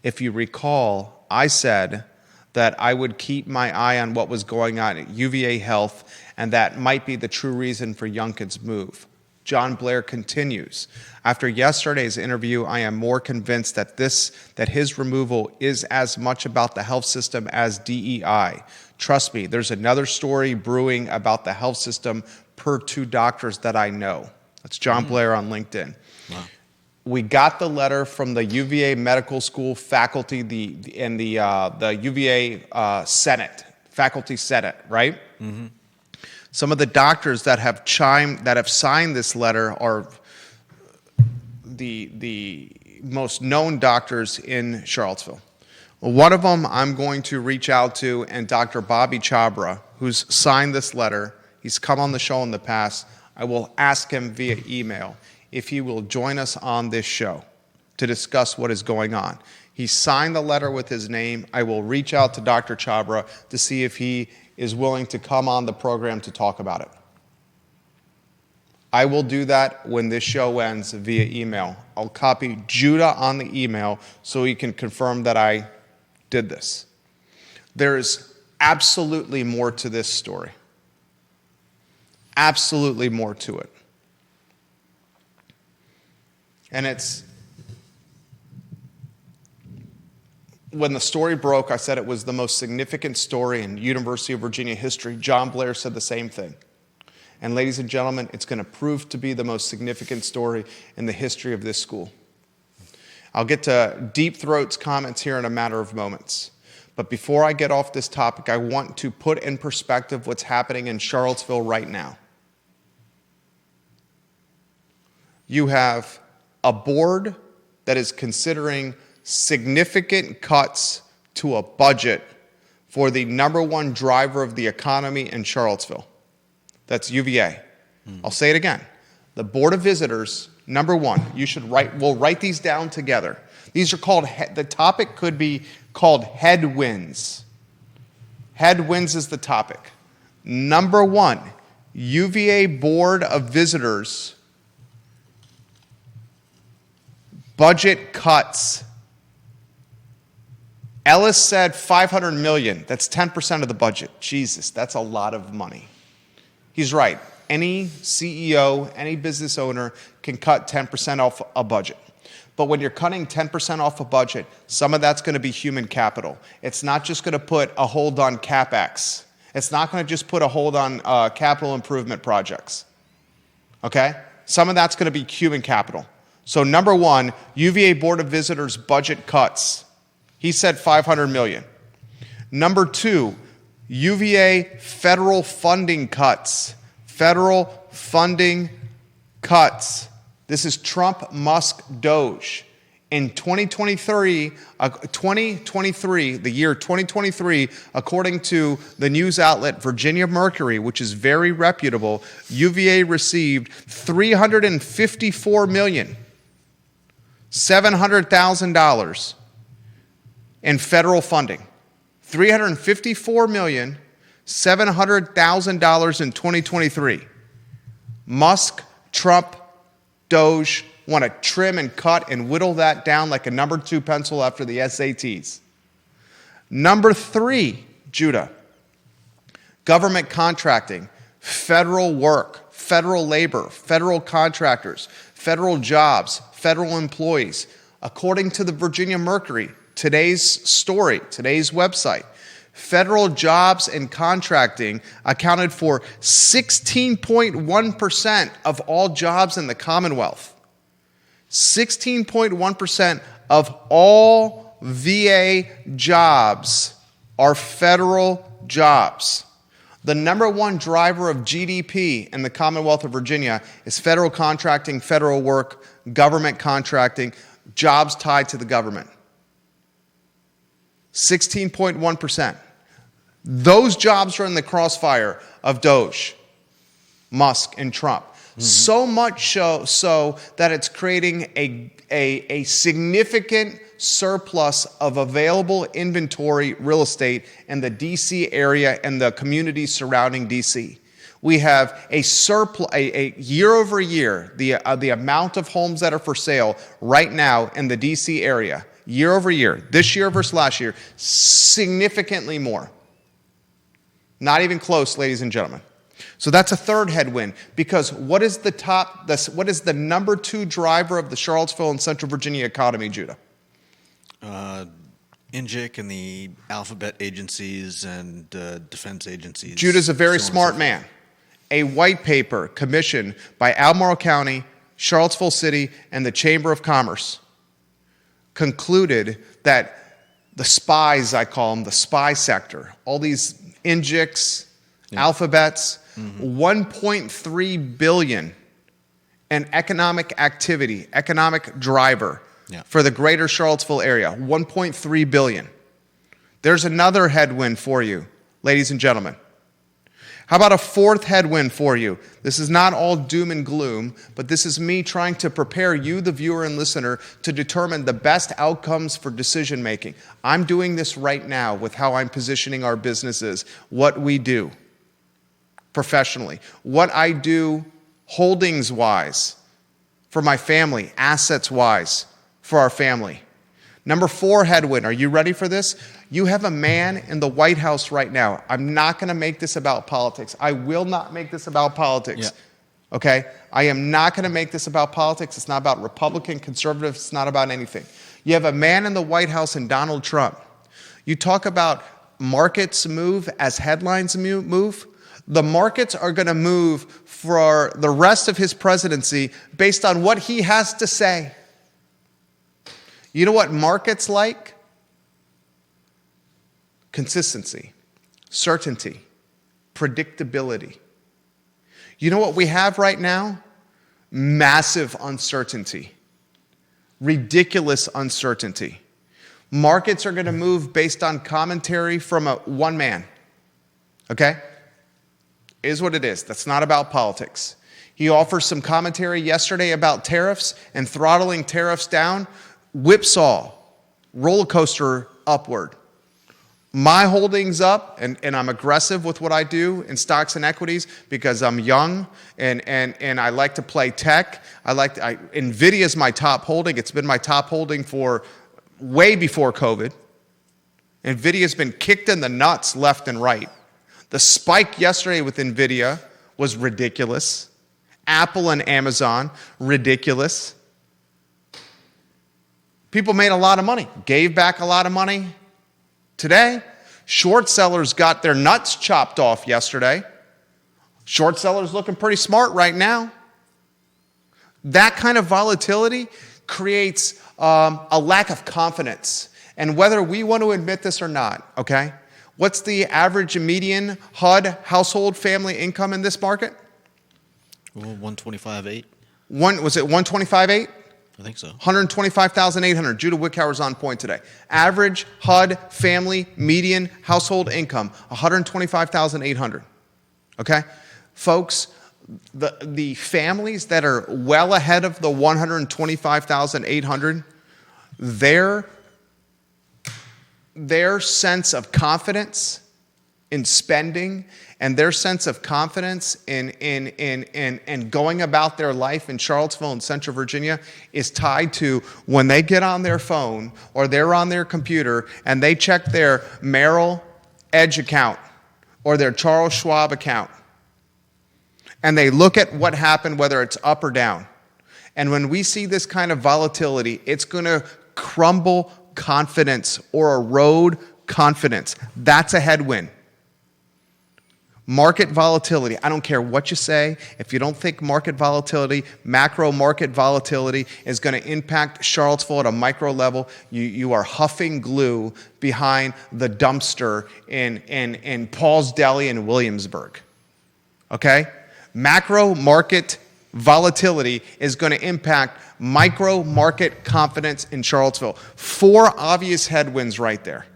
If you recall, I said that I would keep my eye on what was going on at UVA Health, and that might be the true reason for Youngkin's move. John Blair continues, after yesterday's interview, I am more convinced that his removal is as much about the health system as DEI. Trust me, there's another story brewing about the health system per 2 doctors that I know. That's John Blair on LinkedIn. Wow. We got the letter from the UVA Medical School faculty and the UVA Senate, faculty senate, right? Mm-hmm. Some of the doctors that have signed this letter are the most known doctors in Charlottesville. One of them I'm going to reach out to, and Dr. Bobby Chabra, who's signed this letter. He's come on the show in the past. I will ask him via email if he will join us on this show to discuss what is going on. He signed the letter with his name. I will reach out to Dr. Chabra to see if he is willing to come on the program to talk about it. I will do that when this show ends via email. I'll copy Judah on the email so he can confirm that I did this. There is absolutely more to this story. Absolutely more to it. And it's, when the story broke, I said it was the most significant story in University of Virginia history. John Blair said the same thing. And ladies and gentlemen, it's going to prove to be the most significant story in the history of this school. I'll get to Deep Throat's comments here in a matter of moments. But before I get off this topic, I want to put in perspective what's happening in Charlottesville right now. You have a board that is considering significant cuts to a budget for the number 1 driver of the economy in Charlottesville. That's UVA. I'll say it again. The Board of Visitors, number 1, we'll write these down together. These are called, the topic could be called headwinds. Headwinds is the topic. Number 1, UVA Board of Visitors budget cuts. Ellis said $500 million. That's 10% of the budget. Jesus, that's a lot of money. He's right. Any CEO, any business owner can cut 10% off a budget. But when you're cutting 10% off a budget, some of that's going to be human capital. It's not just going to put a hold on CapEx. It's not going to just put a hold on capital improvement projects. Okay? Some of that's going to be human capital. So number 1, UVA Board of Visitors budget cuts. He said $500 million. Number 2, UVA federal funding cuts. Federal funding cuts. This is Trump, Musk, Doge. In 2023, the year 2023, according to the news outlet Virginia Mercury, which is very reputable, UVA received $354,700,000 in federal funding. $354,700,000 in 2023. Musk, Trump, Doge want to trim and cut and whittle that down like a number 2 pencil after the SATs. Number 3, Judah, government contracting, federal work, federal labor, federal contractors, federal jobs, federal employees. According to the Virginia Mercury, today's story, today's website, federal jobs and contracting accounted for 16.1% of all jobs in the Commonwealth. 16.1% of all VA jobs are federal jobs. The number one driver of GDP in the Commonwealth of Virginia is federal contracting, federal work, government contracting, jobs tied to the government. 16.1%. Those jobs are in the crossfire of Doge, Musk, and Trump. So much so that it's creating a significant surplus of available inventory real estate in the D.C. area and the communities surrounding D.C. We have a surplus, a year over year, the amount of homes that are for sale right now in the D.C. area, year over year, this year versus last year, significantly more. Not even close, ladies and gentlemen. So that's a third headwind, because what is the number two driver of the Charlottesville and Central Virginia economy, Judah? INJIC and the alphabet agencies and defense agencies. Judah's a very smart man. A white paper commissioned by Albemarle County, Charlottesville City, and the Chamber of Commerce concluded that the spies, I call them, the spy sector, all these INJICs, alphabets, 1.3 billion in economic activity, economic driver for the greater Charlottesville area, 1.3 billion. There's another headwind for you, ladies and gentlemen. How about a fourth headwind for you? This is not all doom and gloom, but this is me trying to prepare you, the viewer and listener, to determine the best outcomes for decision making. I'm doing this right now with how I'm positioning our businesses, what we do professionally, what I do holdings-wise for my family, assets-wise for our family. Number four headwind, are you ready for this? You have a man in the White House right now. I'm not going to make this about politics. I will not make this about politics. Yeah. Okay? I am not going to make this about politics. It's not about Republican, conservative. It's not about anything. You have a man in the White House and Donald Trump. You talk about markets move as headlines move. The markets are going to move for the rest of his presidency based on what he has to say. You know what markets like? Consistency, certainty, predictability. You know what we have right now? Massive uncertainty, ridiculous uncertainty. Markets are going to move based on commentary from one man. Okay? It is what it is. That's not about politics. He offers some commentary yesterday about tariffs and throttling tariffs down. Whipsaw, roller coaster upward. My holdings up, and I'm aggressive with what I do in stocks and equities because I'm young and I like to play tech. NVIDIA is my top holding. It's been my top holding for way before COVID. NVIDIA's been kicked in the nuts left and right. The spike yesterday with NVIDIA was ridiculous. Apple and Amazon, ridiculous. People made a lot of money, gave back a lot of money today. Short sellers got their nuts chopped off yesterday. Short sellers looking pretty smart right now. That kind of volatility creates a lack of confidence. And whether we want to admit this or not, okay? What's the average median HUD household family income in this market? Well, 125.8. Was it 125.8? I think so. 125,800. Judah Wickhauer's on point today. Average HUD family median household income, 125,800. Okay? Folks, the families that are well ahead of the 125,800, their sense of confidence in spending and their sense of confidence in going about their life in Charlottesville and Central Virginia is tied to when they get on their phone or they're on their computer and they check their Merrill Edge account or their Charles Schwab account and they look at what happened, whether it's up or down. And when we see this kind of volatility, it's going to crumble confidence or erode confidence. That's a headwind. Market volatility. I don't care what you say. If you don't think market volatility, macro market volatility is going to impact Charlottesville at a micro level, you are huffing glue behind the dumpster in Paul's Deli in Williamsburg. Okay? Macro market volatility is going to impact micro market confidence in Charlottesville. 4 obvious headwinds right there.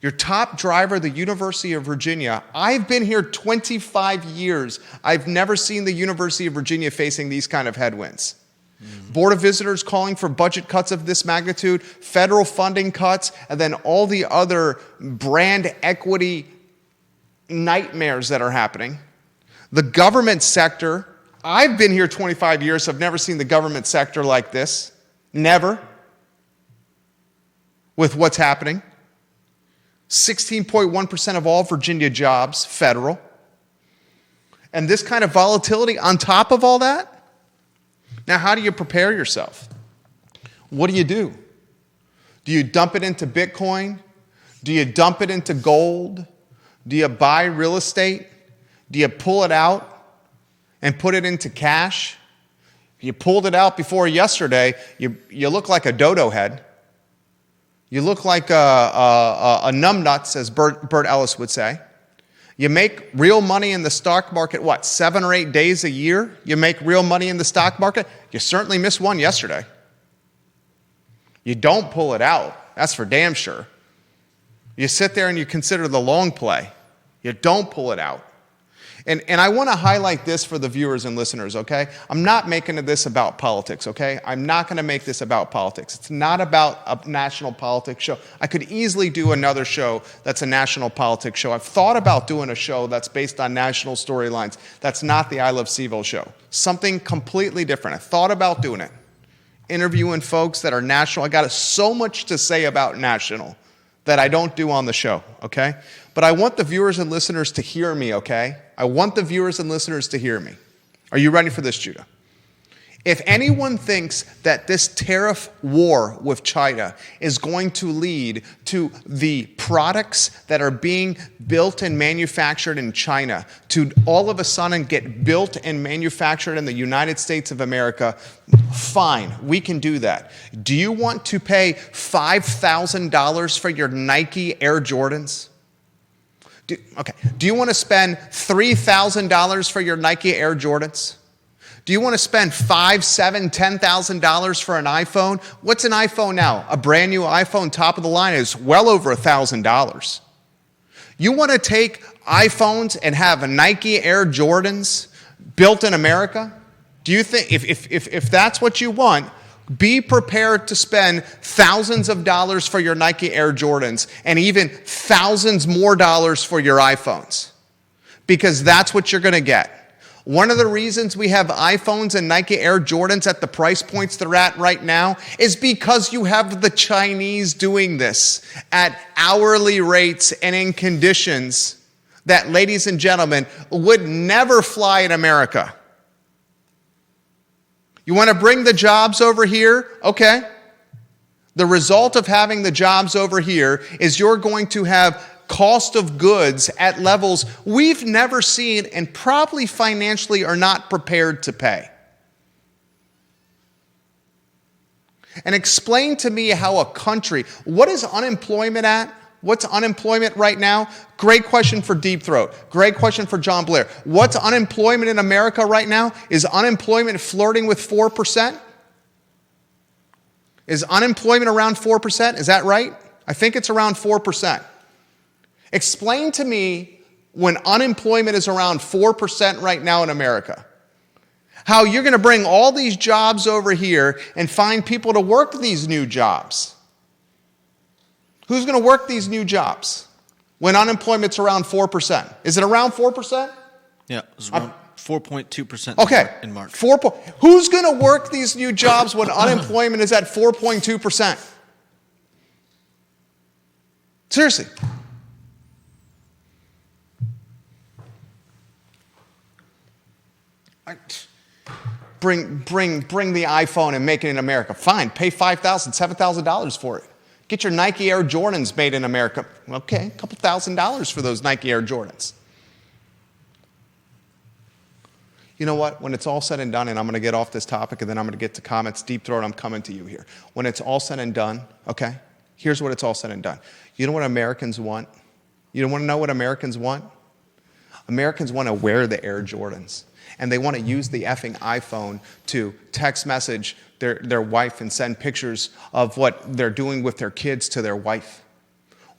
Your top driver, the University of Virginia. I've been here 25 years. I've never seen the University of Virginia facing these kind of headwinds. Board of Visitors calling for budget cuts of this magnitude, federal funding cuts, and then all the other brand equity nightmares that are happening. The government sector. I've been here 25 years. I've never seen the government sector like this. Never. With what's happening. 16.1% of all Virginia jobs, federal. And this kind of volatility on top of all that? Now, how do you prepare yourself? What do? Do you dump it into Bitcoin? Do you dump it into gold? Do you buy real estate? Do you pull it out and put it into cash? You pulled it out before yesterday, you look like a dodo head. You look like a numbnuts, as Bert Ellis would say. You make real money in the stock market, 7 or 8 days a year? You make real money in the stock market? You certainly missed one yesterday. You don't pull it out. That's for damn sure. You sit there and you consider the long play. You don't pull it out. And I want to highlight this for the viewers and listeners, okay? I'm not making this about politics, okay? I'm not going to make this about politics. It's not about a national politics show. I could easily do another show that's a national politics show. I've thought about doing a show that's based on national storylines. That's not the I Love CVille show. Something completely different. I thought about doing it. Interviewing folks that are national. I got so much to say about national that I don't do on the show, okay? But I want the viewers and listeners to hear me, okay? I want the viewers and listeners to hear me. Are you ready for this, Judah? If anyone thinks that this tariff war with China is going to lead to the products that are being built and manufactured in China to all of a sudden get built and manufactured in the United States of America, fine, we can do that. Do you want to pay $5,000 for your Nike Air Jordans? Do you want to spend $3,000 for your Nike Air Jordans? Do you want to spend $5,000, $7,000, $10,000 for an iPhone? What's an iPhone now? A brand new iPhone, top of the line, is well over $1,000. You want to take iPhones and have Nike Air Jordans built in America? Do you think, if that's what you want, be prepared to spend thousands of dollars for your Nike Air Jordans and even thousands more dollars for your iPhones, because that's what you're going to get. One of the reasons we have iPhones and Nike Air Jordans at the price points they're at right now is because you have the Chinese doing this at hourly rates and in conditions that, ladies and gentlemen, would never fly in America. You want to bring the jobs over here? Okay. The result of having the jobs over here is you're going to have cost of goods at levels we've never seen and probably financially are not prepared to pay. And explain to me how a country, what is unemployment at? What's unemployment right now? Great question for Deep Throat. Great question for John Blair. What's unemployment in America right now? Is unemployment flirting with 4%? Is unemployment around 4%? Is that right? I think it's around 4%. Explain to me, when unemployment is around 4% right now in America, how you're going to bring all these jobs over here and find people to work these new jobs. Who's going to work these new jobs when unemployment's around 4%? Is it around 4%? Yeah, it was around 4.2% okay. in March. Who's going to work these new jobs when unemployment is at 4.2%? Seriously. Bring the iPhone and make it in America. Fine, pay $5,000, $7,000 for it. Get your Nike Air Jordans made in America. Okay, a couple $1,000s for those Nike Air Jordans. You know what? When it's all said and done, and I'm going to get off this topic and then I'm going to get to comments. Deep Throat, I'm coming to you here. When it's all said and done, okay, here's what it's all said and done. You know what Americans want? You want to know what Americans want? Americans want to wear the Air Jordans. And they want to use the effing iPhone to text message their wife and send pictures of what they're doing with their kids to their wife.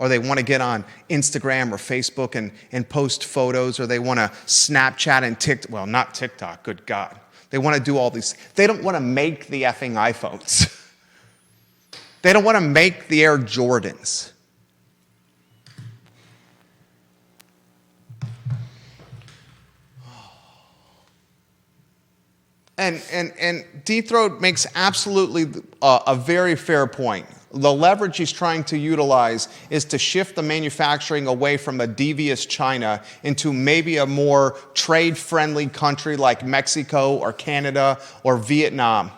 Or they want to get on Instagram or Facebook and post photos, or they want to Snapchat and TikTok. Well, not TikTok, good God. They want to do all these. They don't want to make the effing iPhones. They don't want to make the Air Jordans. And Deep Throat makes absolutely a very fair point. The leverage he's trying to utilize is to shift the manufacturing away from a devious China into maybe a more trade-friendly country like Mexico or Canada or Vietnam.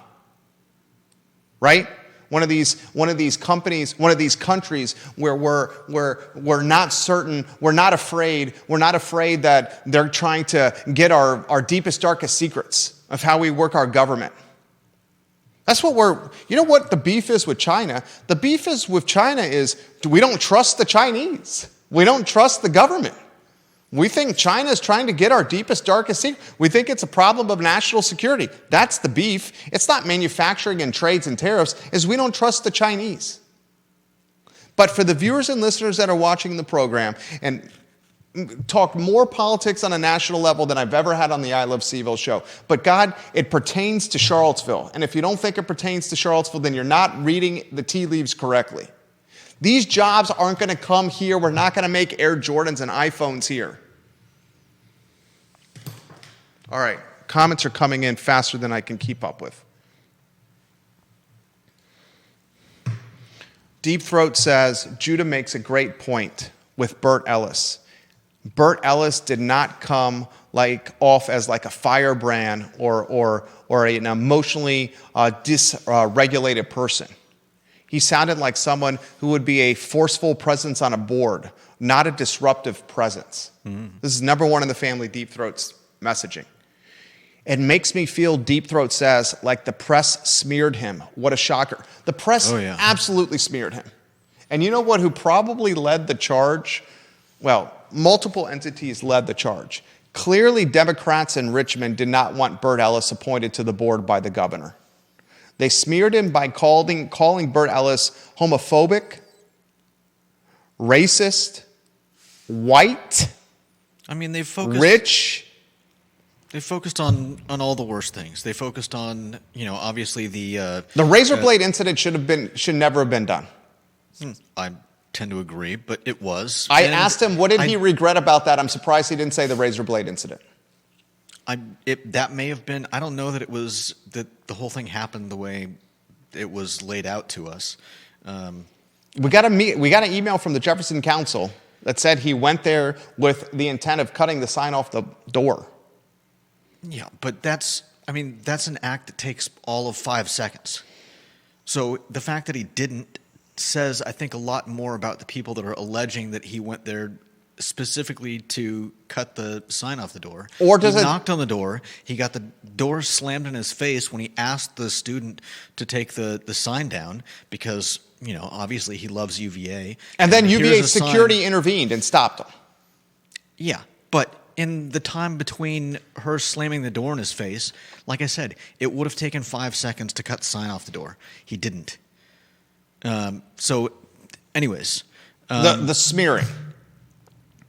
Right? One of these companies, one of these countries where we're not certain, we're not afraid that they're trying to get our deepest, darkest secrets of how we work our government. That's what you know what the beef is with China? The beef is with China is we don't trust the Chinese. We don't trust the government. We think China is trying to get our deepest, darkest secret. We think it's a problem of national security. That's the beef. It's not manufacturing and trades and tariffs. It's we don't trust the Chinese. But for the viewers and listeners that are watching the program and talk more politics on a national level than I've ever had on the I Love CVille show. But God, it pertains to Charlottesville. And if you don't think it pertains to Charlottesville, then you're not reading the tea leaves correctly. These jobs aren't going to come here. We're not going to make Air Jordans and iPhones here. All right, comments are coming in faster than I can keep up with. Deep Throat says, Judah makes a great point with Bert Ellis. Bert Ellis did not come off as like a firebrand or an emotionally dysregulated person. He sounded like someone who would be a forceful presence on a board, not a disruptive presence. This is number one in the family Deep Throat's messaging. It makes me feel, Deep Throat says, like the press smeared him. What a shocker. The press absolutely smeared him. And you know what? Who probably led the charge? Well, multiple entities led the charge. Clearly, Democrats in Richmond did not want Bert Ellis appointed to the board by the governor. They smeared him by calling Bert Ellis homophobic, racist, white, rich. They focused on all the worst things. They focused on, obviously the razor blade incident should never have been done. I tend to agree, but it was. I asked him, what did he regret about that? I'm surprised he didn't say the razor blade incident. That may have been. I don't know that it was that the whole thing happened the way it was laid out to us. We got an email from the Jefferson Council that said he went there with the intent of cutting the sign off the door. Yeah, but that's an act that takes all of 5 seconds. So the fact that he didn't says, I think, a lot more about the people that are alleging that he went there specifically to cut the sign off the door. Or he knocked on the door. He got the door slammed in his face when he asked the student to take the sign down because, obviously he loves UVA. And then UVA security intervened and stopped him. Yeah, but in the time between her slamming the door in his face, like I said, it would have taken 5 seconds to cut the sign off the door. He didn't. So, anyways, the smearing.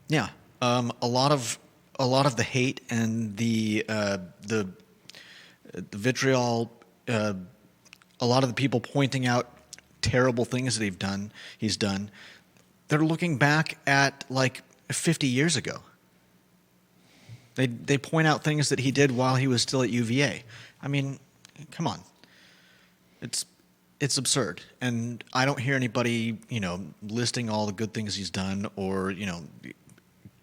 Yeah, a lot of the hate and the vitriol. A lot of the people pointing out terrible things that he's done. They're looking back at like 50 years ago. They point out things that he did while he was still at UVA. I mean, come on. It's absurd. And I don't hear anybody, listing all the good things he's done or,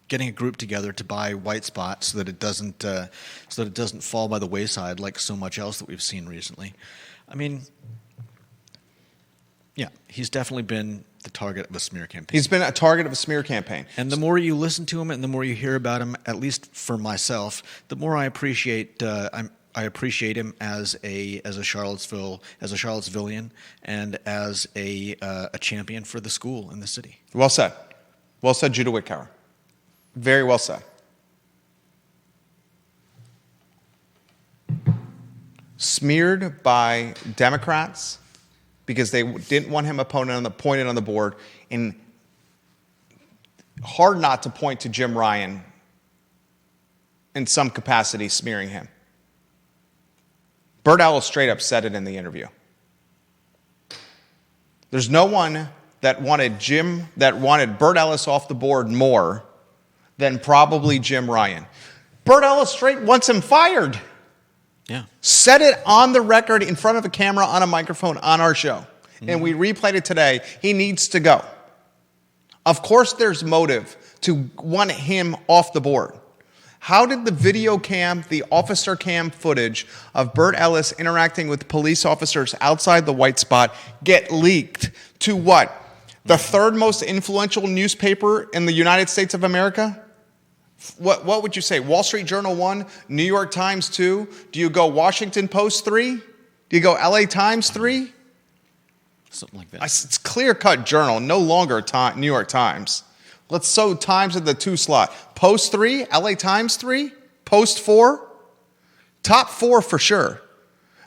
getting a group together to buy white spots so that it doesn't fall by the wayside like so much else that we've seen recently. I mean, Yeah, he's definitely been the target of a smear campaign. He's been a target of a smear campaign. And the more you listen to him, and the more you hear about him, at least for myself, the more I appreciate. I appreciate him as a Charlottesvillian, and as a champion for the school and the city. Well said. Well said, Judah Wickower. Very well said. Smeared by Democrats because they didn't want him appointed on the board, and hard not to point to Jim Ryan in some capacity smearing him. Bert Ellis straight up said it in the interview. There's no one that wanted Bert Ellis off the board more than probably Jim Ryan. Bert Ellis straight wants him fired. Yeah. Said it on the record in front of a camera on a microphone on our show. And we replayed it today. He needs to go. Of course there's motive to want him off the board. How did the video cam, the officer cam footage of Bert Ellis interacting with police officers outside the white spot get leaked to what? The third most influential newspaper in the United States of America? What would you say? Wall Street Journal 1, New York Times 2? Do you go Washington Post 3? Do you go LA Times 3? Something like that. It's clear-cut journal, no longer New York Times. Let's sew Times in the 2 slot. Post 3, LA Times 3, Post 4, top 4 for sure.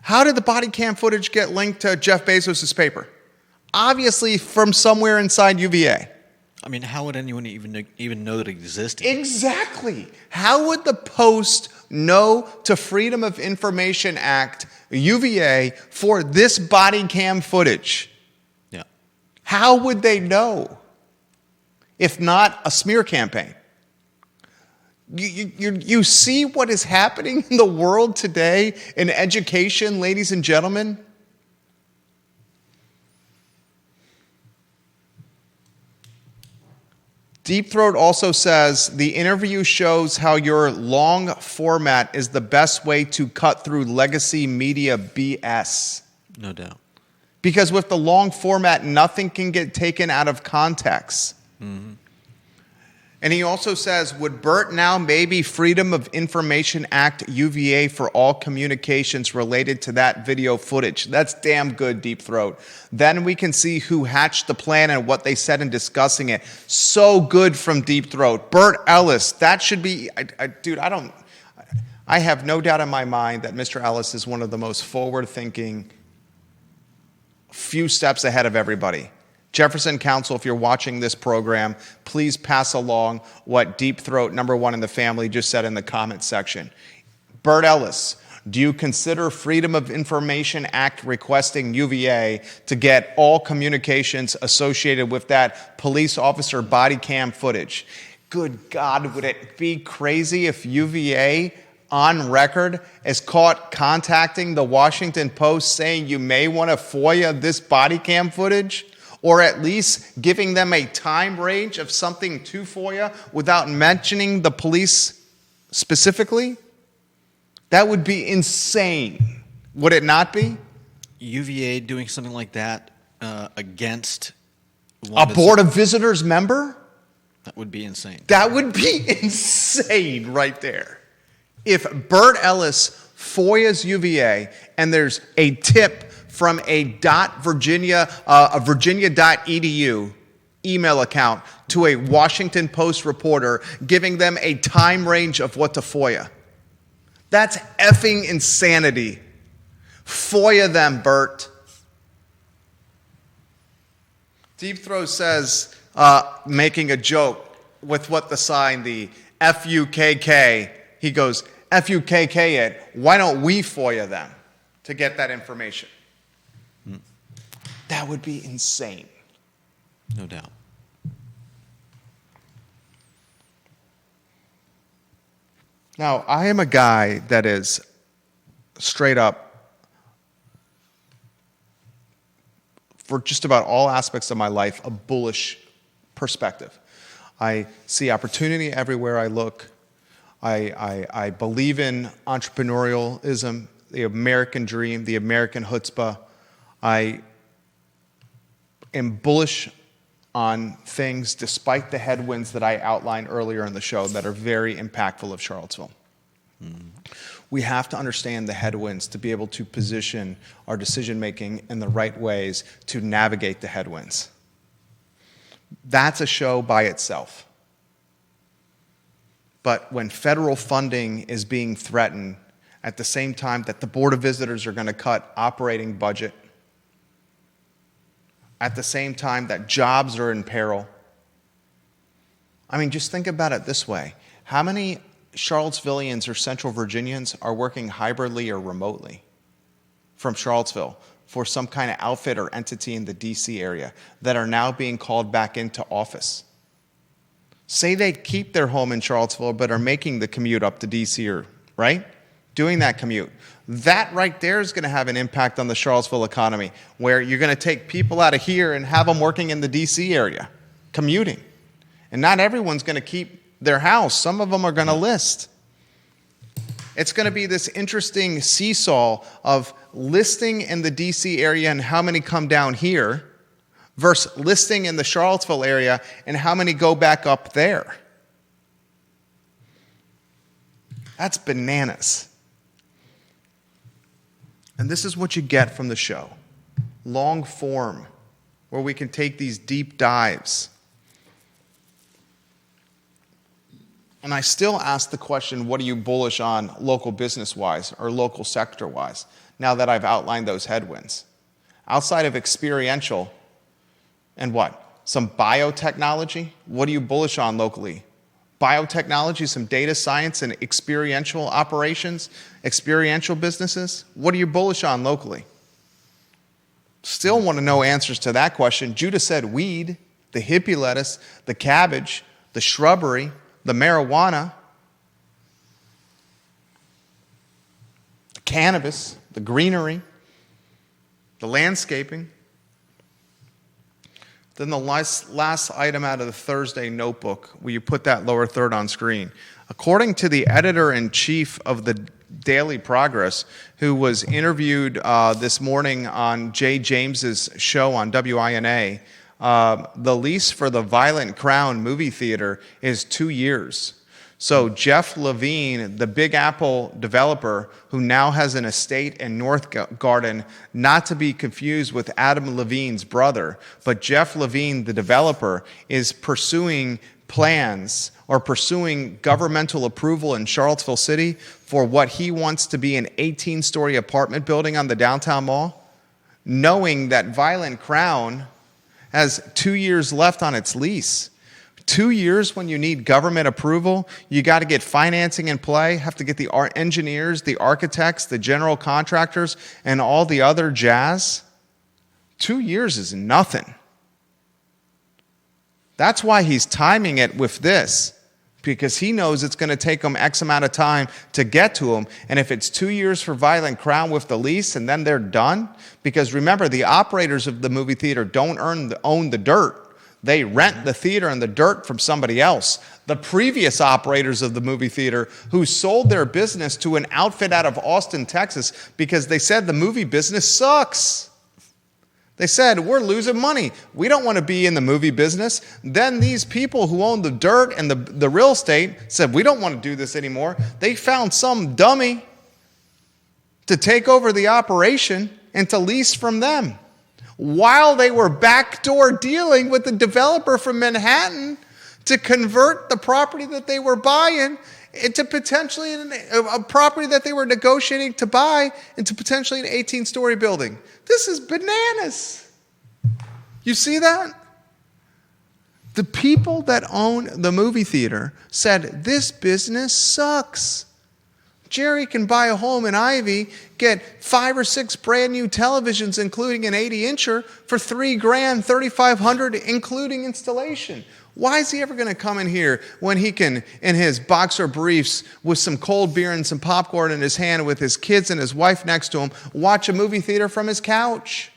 How did the body cam footage get linked to Jeff Bezos' paper? Obviously from somewhere inside UVA. I mean, how would anyone even know that it existed? Exactly. How would the Post know to Freedom of Information Act UVA for this body cam footage? Yeah. How would they know if not a smear campaign? You see what is happening in the world today in education, ladies and gentlemen? Deep Throat also says, the interview shows how your long format is the best way to cut through legacy media BS. No doubt. Because with the long format, nothing can get taken out of context. Mm-hmm. And he also says, would Bert now maybe Freedom of Information Act UVA for all communications related to that video footage? That's damn good, Deep Throat. Then we can see who hatched the plan and what they said in discussing it. So good from Deep Throat. Bert Ellis, that should be, I have no doubt in my mind that Mr. Ellis is one of the most forward-thinking, few steps ahead of everybody. Jefferson Council, if you're watching this program, please pass along what Deep Throat, number 1 in the family, just said in the comment section. Bert Ellis, do you consider Freedom of Information Act requesting UVA to get all communications associated with that police officer body cam footage? Good God, would it be crazy if UVA on record is caught contacting the Washington Post saying you may want to FOIA this body cam footage? Or at least giving them a time range of something to FOIA without mentioning the police specifically? That would be insane. Would it not be? UVA doing something like that against a Board of Visitors member? That would be insane. That would be insane right there. If Bert Ellis FOIAs UVA and there's a tip from a Virginia.edu email account to a Washington Post reporter giving them a time range of what to FOIA. That's effing insanity. FOIA them, Bert. Deep Throat says, making a joke with what the sign, the FUKK, he goes, FUKK it, why don't we FOIA them to get that information? That would be insane. No doubt. Now, I am a guy that is straight up, for just about all aspects of my life, a bullish perspective. I see opportunity everywhere I look. I believe in entrepreneurialism, the American dream, the American chutzpah. am bullish on things despite the headwinds that I outlined earlier in the show that are very impactful of Charlottesville. We have to understand the headwinds to be able to position our decision-making in the right ways to navigate the headwinds. That's a show by itself. But when federal funding is being threatened at the same time that the Board of Visitors are going to cut operating budget, at the same time that jobs are in peril, I mean, just think about it this way. How many Charlottesvillians or Central Virginians are working hybridly or remotely from Charlottesville for some kind of outfit or entity in the D.C. area that are now being called back into office? Say they keep their home in Charlottesville but are making the commute up to D.C. or, right? Doing that commute. That right there is going to have an impact on the Charlottesville economy, where you're going to take people out of here and have them working in the D.C. area, commuting. And not everyone's going to keep their house. Some of them are going to list. It's going to be this interesting seesaw of listing in the D.C. area and how many come down here versus listing in the Charlottesville area and how many go back up there. That's bananas. And this is what you get from the show. Long form, where we can take these deep dives. And I still ask the question, what are you bullish on local business-wise or local sector-wise, now that I've outlined those headwinds? Outside of experiential and what? Some biotechnology? What are you bullish on locally? Biotechnology, some data science and experiential operations, experiential businesses? What are you bullish on locally? Still want to know answers to that question. Judah said weed, the hippie lettuce, the cabbage, the shrubbery, the marijuana, the cannabis, the greenery, the landscaping. Then the last item out of the Thursday notebook, will you put that lower third on screen? According to the editor-in-chief of the Daily Progress, who was interviewed this morning on Jay James's show on WINA, the lease for the Violent Crown movie theater is 2 years. So Jeff Levine, the Big Apple developer, who now has an estate in North Garden, not to be confused with Adam Levine's brother, but Jeff Levine, the developer, is pursuing plans or pursuing governmental approval in Charlottesville City for what he wants to be an 18-story apartment building on the downtown mall, knowing that Violent Crown has 2 years left on its lease. 2 years when you need government approval, you got to get financing in play, have to get the engineers, the architects, the general contractors, and all the other jazz. 2 years is nothing. That's why he's timing it with this, because he knows it's going to take him X amount of time to get to him. And if it's 2 years for Violent Crown with the lease and then they're done, because remember, the operators of the movie theater don't own the dirt. They rent the theater and the dirt from somebody else. The previous operators of the movie theater who sold their business to an outfit out of Austin, Texas, because they said the movie business sucks. They said, we're losing money. We don't want to be in the movie business. Then these people who own the dirt and the real estate said, we don't want to do this anymore. They found some dummy to take over the operation and to lease from them, while they were backdoor dealing with the developer from Manhattan to convert the property that they were buying into potentially a property that they were negotiating to buy into potentially an 18-story building. This is bananas. You see that? The people that own the movie theater said, this business sucks. Jerry can buy a home in Ivy, get 5 or 6 brand new televisions, including an 80-incher, for $3,000, $3,500, including installation. Why is he ever going to come in here when he can, in his boxer briefs with some cold beer and some popcorn in his hand with his kids and his wife next to him, watch a movie theater from his couch?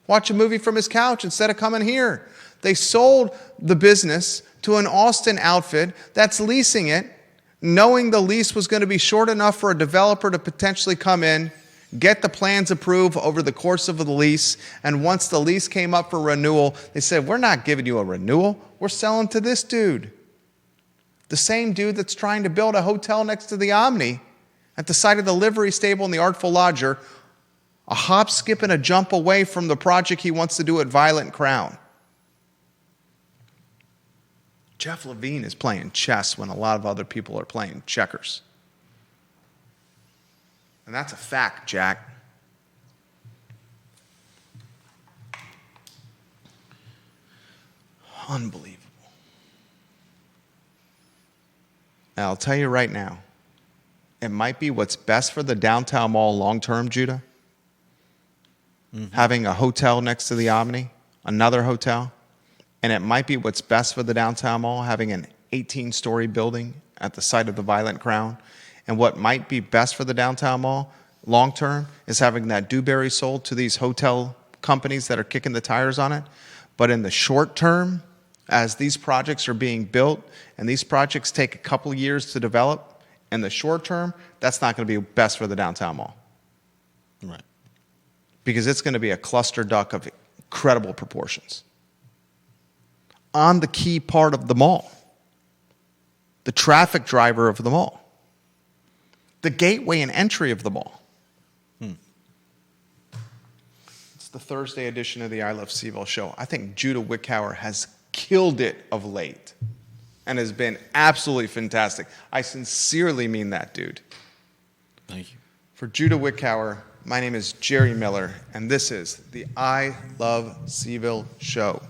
Watch a movie from his couch instead of coming here. They sold the business to an Austin outfit that's leasing it, knowing the lease was going to be short enough for a developer to potentially come in, get the plans approved over the course of the lease, and once the lease came up for renewal, they said, we're not giving you a renewal, we're selling to this dude. The same dude that's trying to build a hotel next to the Omni at the site of the livery stable and the Artful Lodger, a hop, skip, and a jump away from the project he wants to do at Violent Crown. Jeff Levine is playing chess when a lot of other people are playing checkers. And that's a fact, Jack. Unbelievable. And I'll tell you right now, it might be what's best for the downtown mall long-term, Judah. Having a hotel next to the Omni, another hotel. And it might be what's best for the downtown mall, having an 18-story building at the site of the Violent Crown. And what might be best for the downtown mall long-term is having that Dewberry sold to these hotel companies that are kicking the tires on it. But in the short term, as these projects are being built, and these projects take a couple years to develop, in the short term, that's not going to be best for the downtown mall. Right. Because it's going to be a cluster duck of incredible proportions on the key part of the mall, the traffic driver of the mall, the gateway and entry of the mall. It's the Thursday edition of the I Love CVille Show. I think Judah Wickhauer has killed it of late and has been absolutely fantastic. I sincerely mean that, dude. Thank you. For Judah Wickhauer, my name is Jerry Miller, and this is the I Love CVille Show.